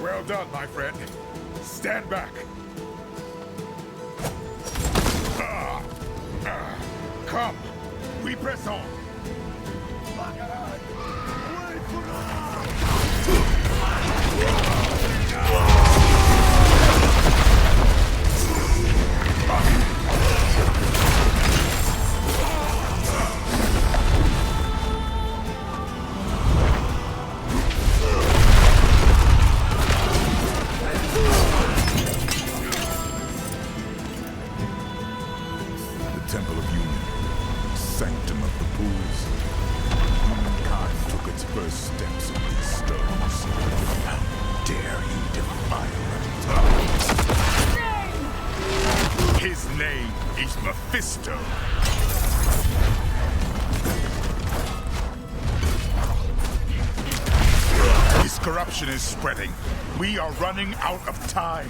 Well done, my friend. Stand back. Come, we press on. Temple of Union, sanctum of the pools. Humankind took its first steps on these stones. How dare he defile them? His name is Mephisto. His corruption is spreading. We are running out of time.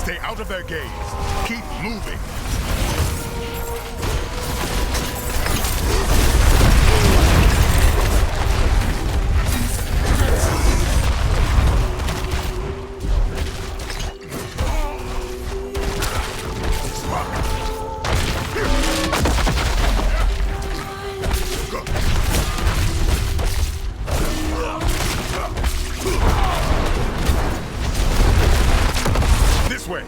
Stay out of their gaze. Keep moving. This way.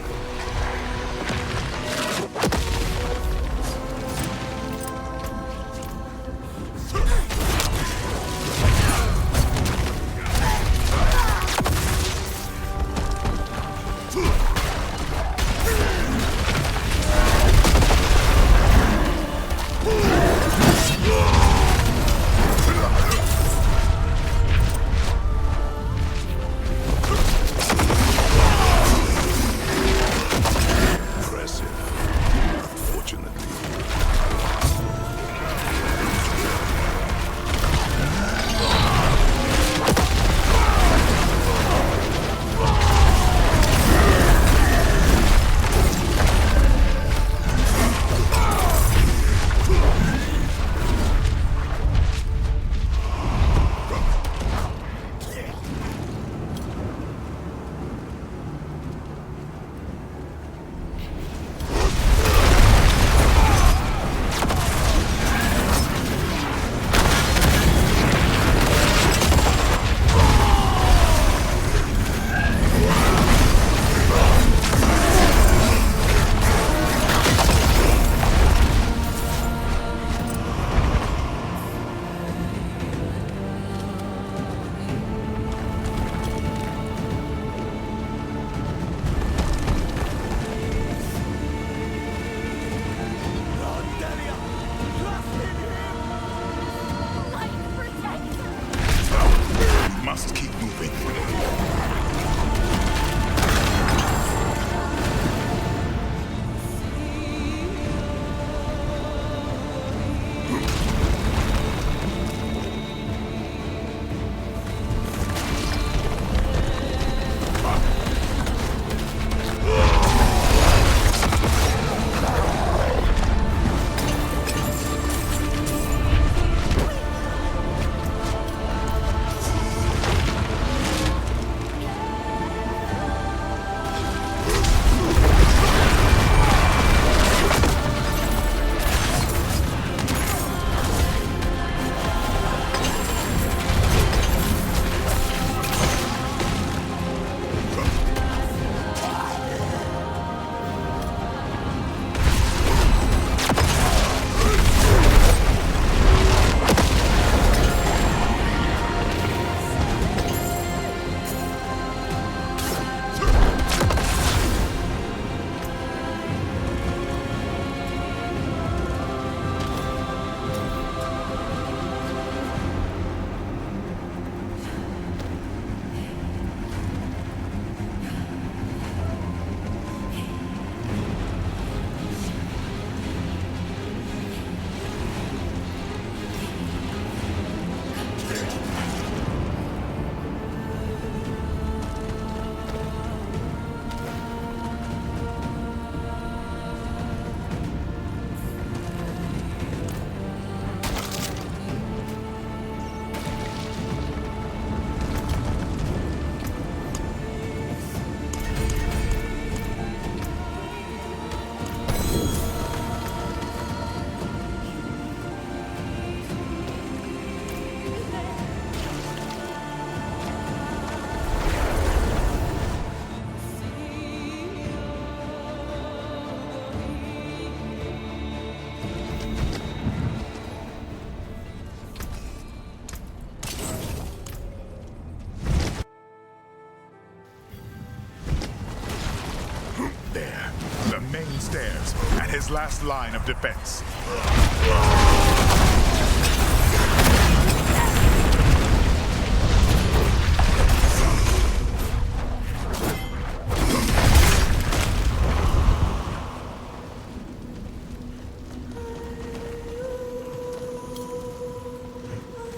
last line of defense.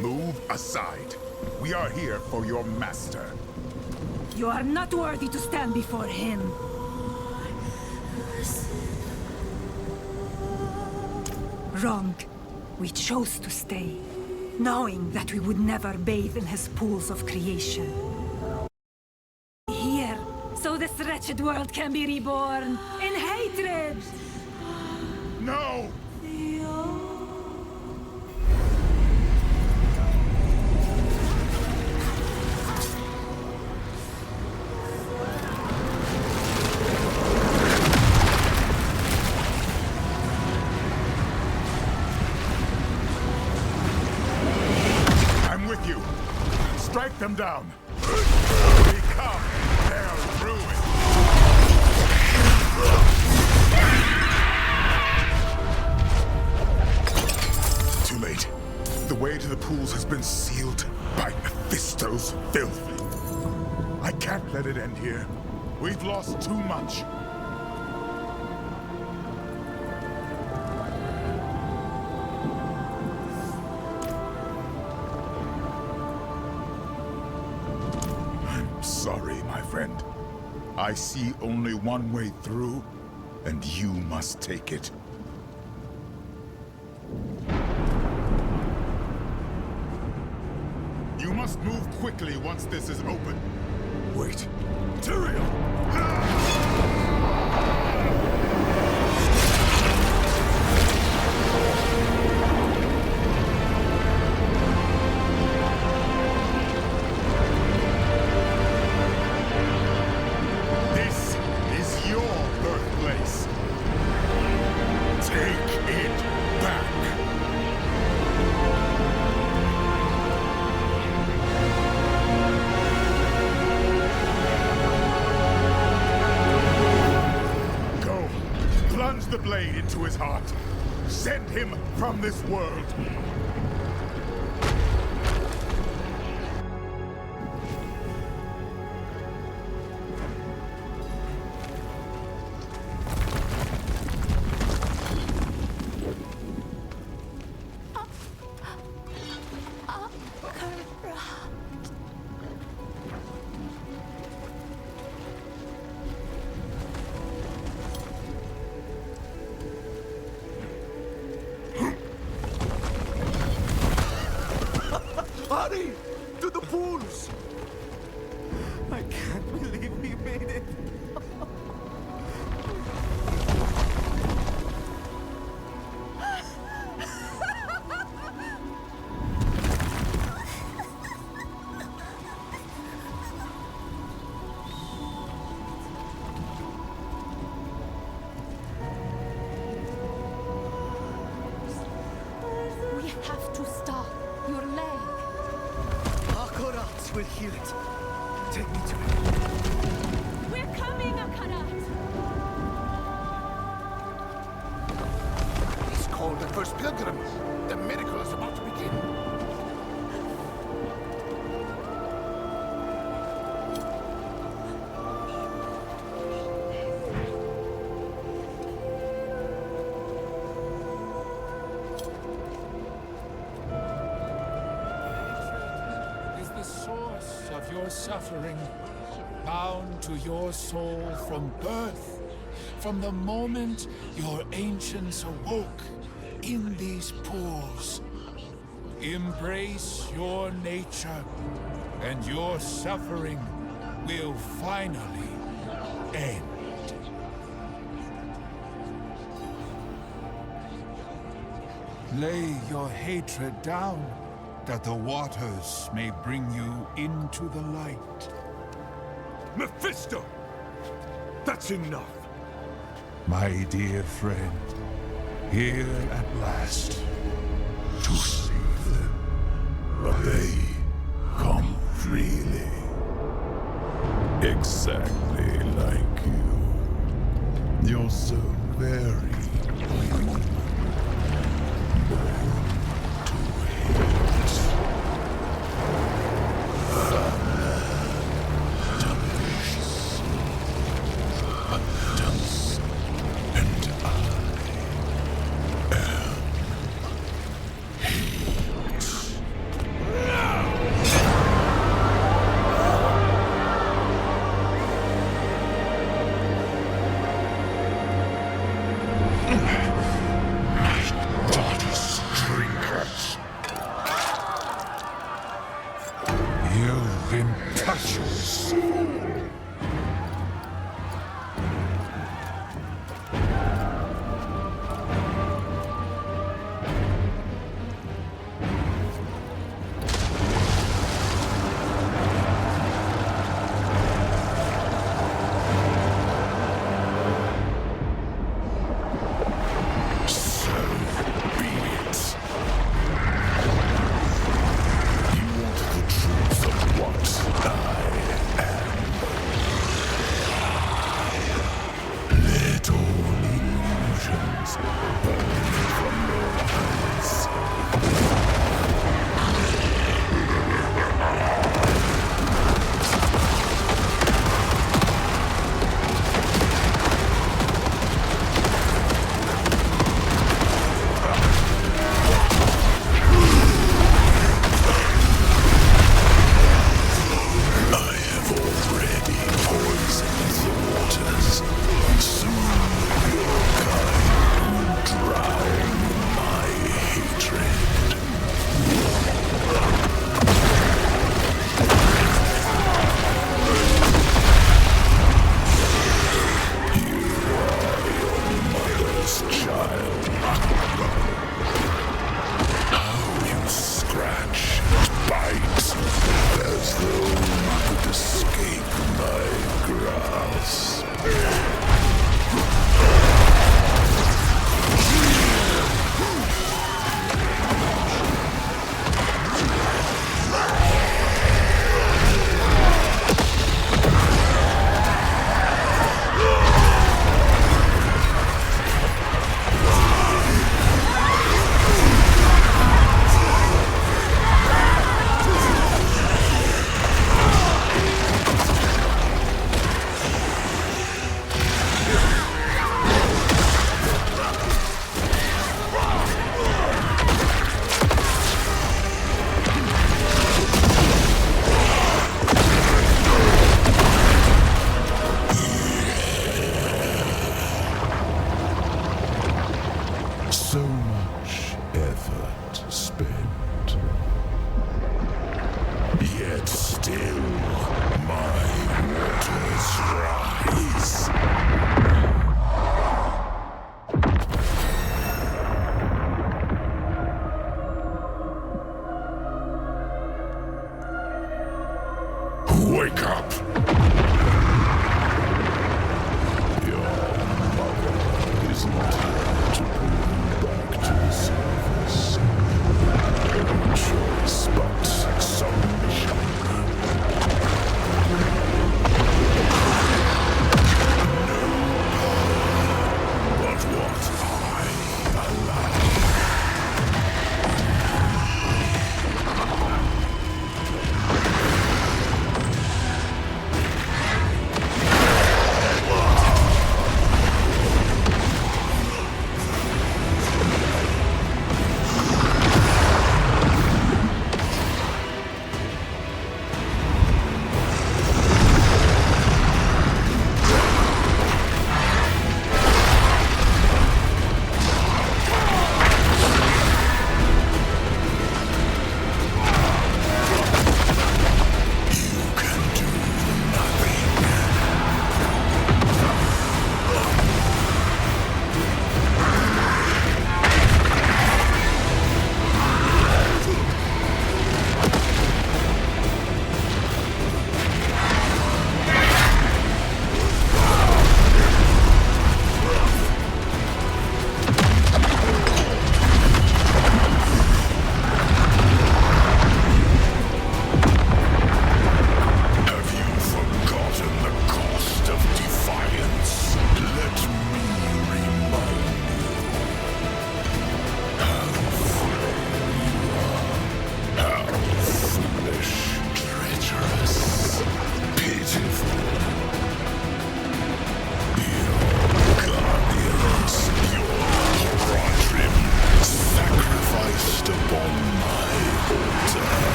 Move aside. We are here for your master.
You are not worthy to stand before him. Wrong. We chose to stay, knowing that we would never bathe in his pools of creation. Here, so this wretched world can be reborn in hatred!
No! Strike them down. Become their ruin. Too late. The way to the pools has been sealed by Mephisto's filth. I can't let it end here. We've lost too much. Sorry, my friend. I see only one way through, and you must take it. You must move quickly once this is open. Wait. Tyrael! The blade into his heart. Send him from this world.
Hurry! To the pools! I can't believe we made it.
We have to stop your leg.
Akorats will heal it. Take me to it.
We're coming, Akarat!
He's called the first pilgrim. The miracle is about to begin.
Of your suffering, bound to your soul from birth, from the moment your ancients awoke in these pools. Embrace your nature, and your suffering will finally end. Lay your hatred down, that the waters may bring you into the light.
Mephisto! That's enough!
My dear friend, here at last, to save them.
But they come freely. Exactly like you. You're so very How you scratch and bite, as though you could escape my grasp. So much effort spent. Yet still my waters rise. Wake up! Your mother is not here to bring you back to the surface. No choice but submission. But what I allow.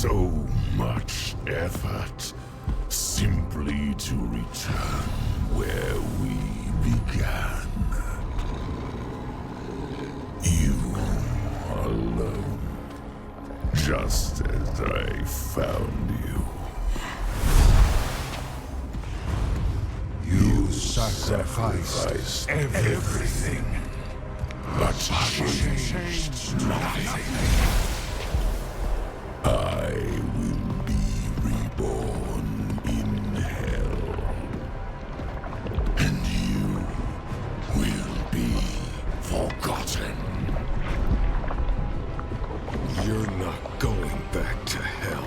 So much effort, simply to return where we began. You alone, just as I found you.
You sacrificed everything,
but changed nothing. I will be reborn in hell, and you will be forgotten.
You're not going back to hell.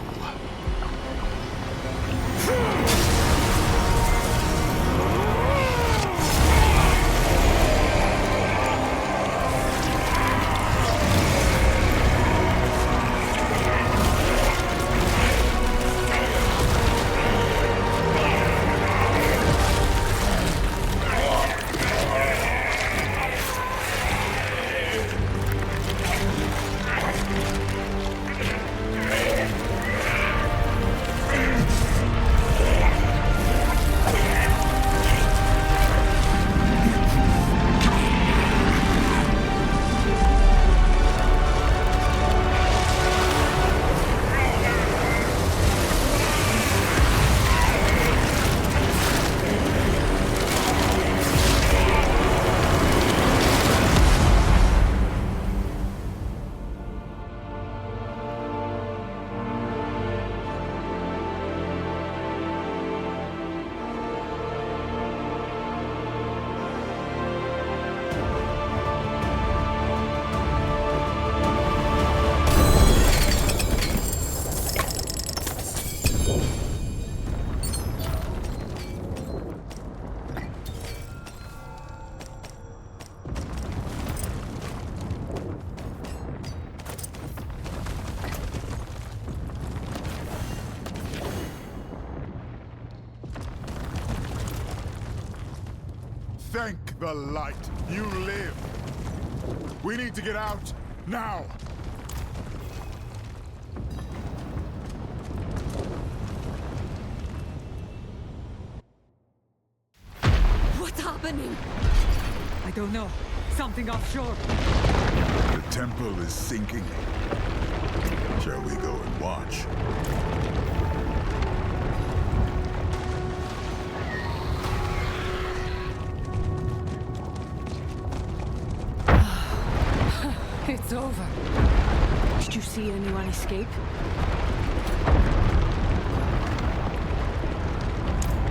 Thank the light. You live. We need to get out now.
What's happening? I don't know. Something offshore.
The temple is sinking. Shall we go and watch?
It's over.
Did you see anyone escape?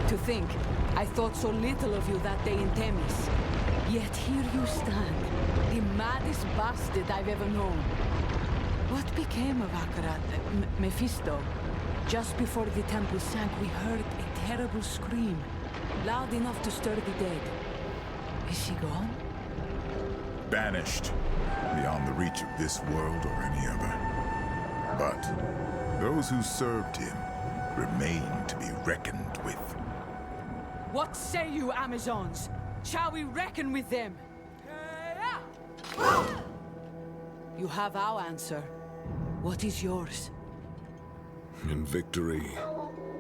To think, I thought so little of you that day in Themis. Yet here you stand, the maddest bastard I've ever known. What became of Akarat, Mephisto? Just before the temple sank, we heard a terrible scream, loud enough to stir the dead. Is she gone?
Banished, beyond the reach of this world or any other. But those who served him remain to be reckoned with.
What say you, Amazons? Shall we reckon with them? You have our answer. What is yours?
In victory,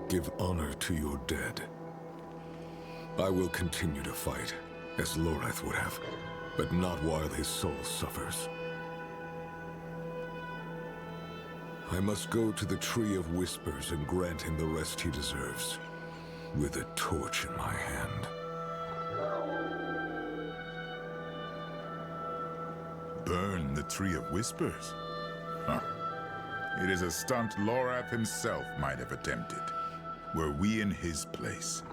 give honor to your dead. I will continue to fight, as Lorath would have, but not while his soul suffers. I must go to the Tree of Whispers and grant him the rest he deserves, with a torch in my hand.
Burn the Tree of Whispers? Huh. It is a stunt Lorath himself might have attempted, were we in his place.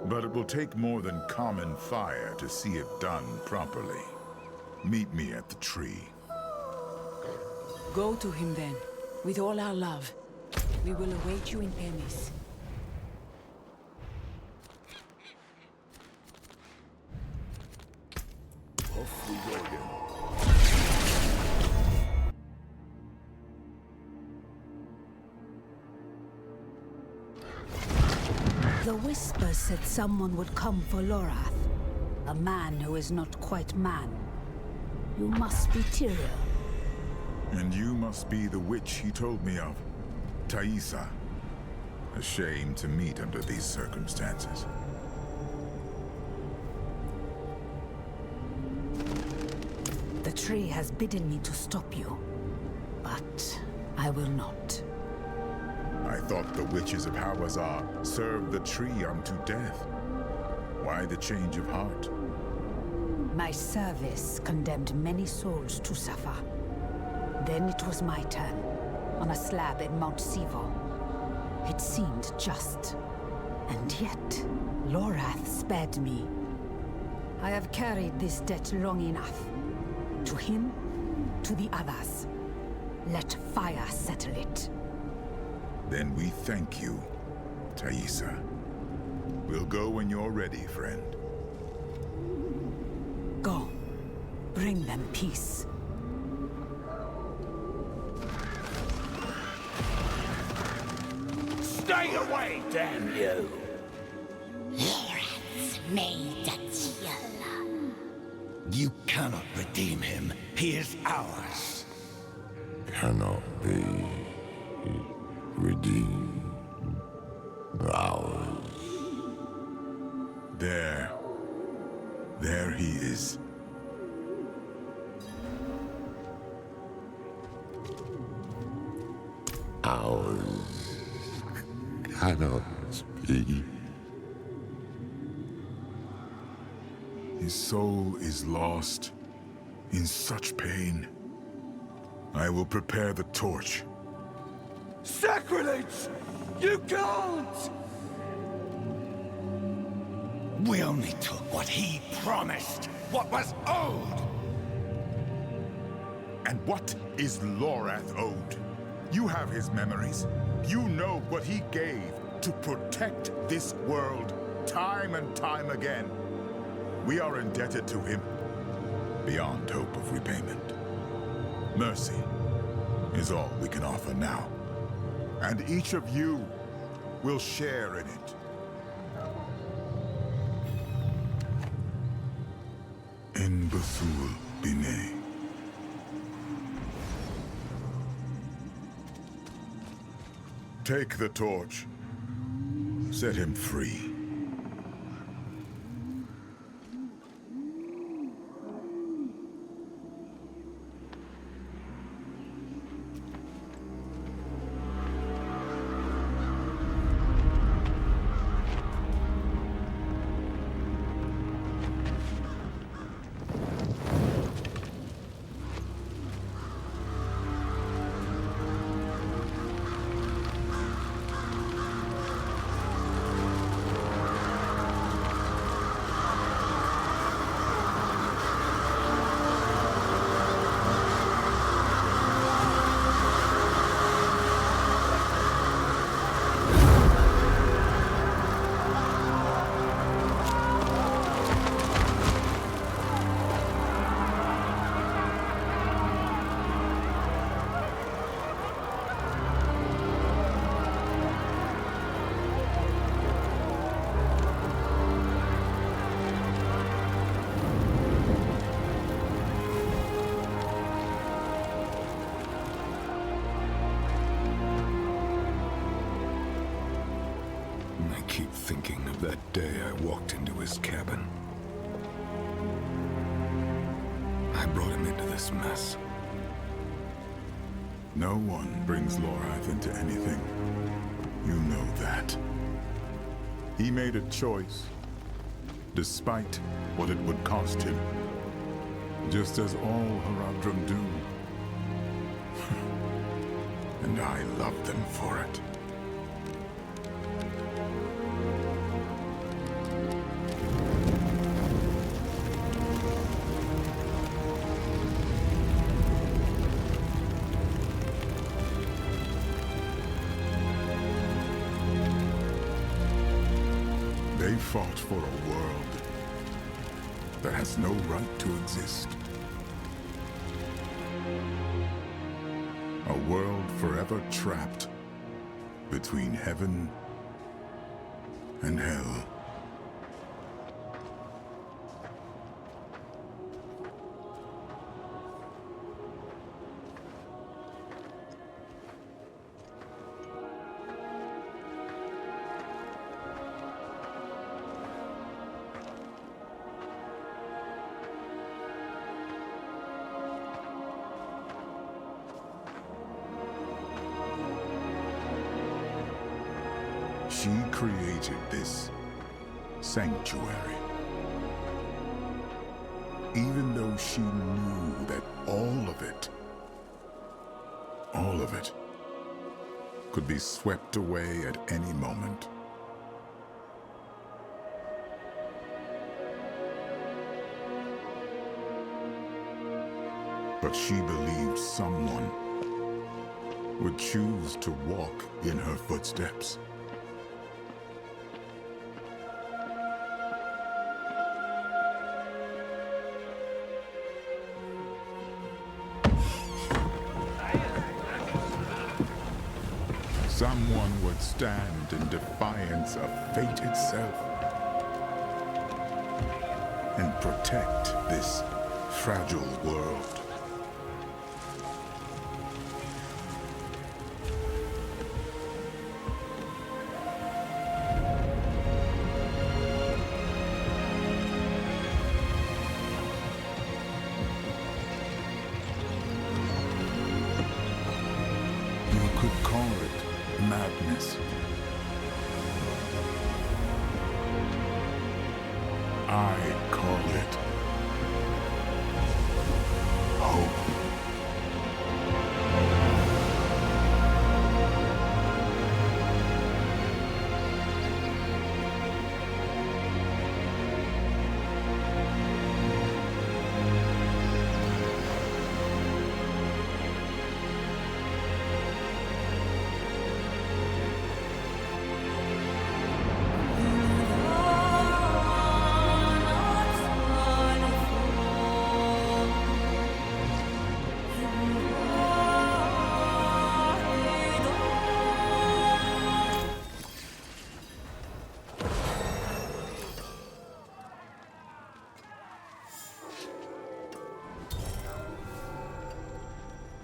But it will take more than common fire to see it done properly. Meet me at the tree.
Go to him then, with all our love. We will await you in Themis.
Off we go again.
The Whispers said someone would come for Lorath. A man who is not quite man. You must be Tyrael.
And you must be the witch he told me of. Thaisa. A shame to meet under these circumstances.
The tree has bidden me to stop you, but I will not.
I thought the witches of Hawazar served the tree unto death. Why the change of heart?
My service condemned many souls to suffer. Then it was my turn, on a slab in Mount Sivo. It seemed just. And yet, Lorath spared me. I have carried this debt long enough. To him, to the others. Let fire settle it.
Then we thank you, Thaisa. We'll go when you're ready, friend.
Go. Bring them peace.
Stay away, damn you!
Lorath's made a deal.
You cannot redeem him. He is ours.
Cannot be redeemed. Ours.
There he is.
Ours cannot be.
His soul is lost, in such pain. I will prepare the torch.
Sacrilege! You can't! We only took what he promised, what was owed!
And what is Lorath owed? You have his memories. You know what he gave to protect this world, time and time again. We are indebted to him, beyond hope of repayment. Mercy is all we can offer now. And each of you will share in it. En Bathul Bine. Take the torch. Set him free.
I keep thinking of that day I walked into his cabin. I brought him into this mess.
No one brings Lorath into anything. You know that. He made a choice, despite what it would cost him. Just as all Haradrim do. And I love them for it. They fought for a world that has no right to exist. A world forever trapped between heaven and hell. She created this sanctuary. Even though she knew that all of it, could be swept away at any moment. But she believed someone would choose to walk in her footsteps. Someone would stand in defiance of fate itself and protect this fragile world. You could call it madness. I call it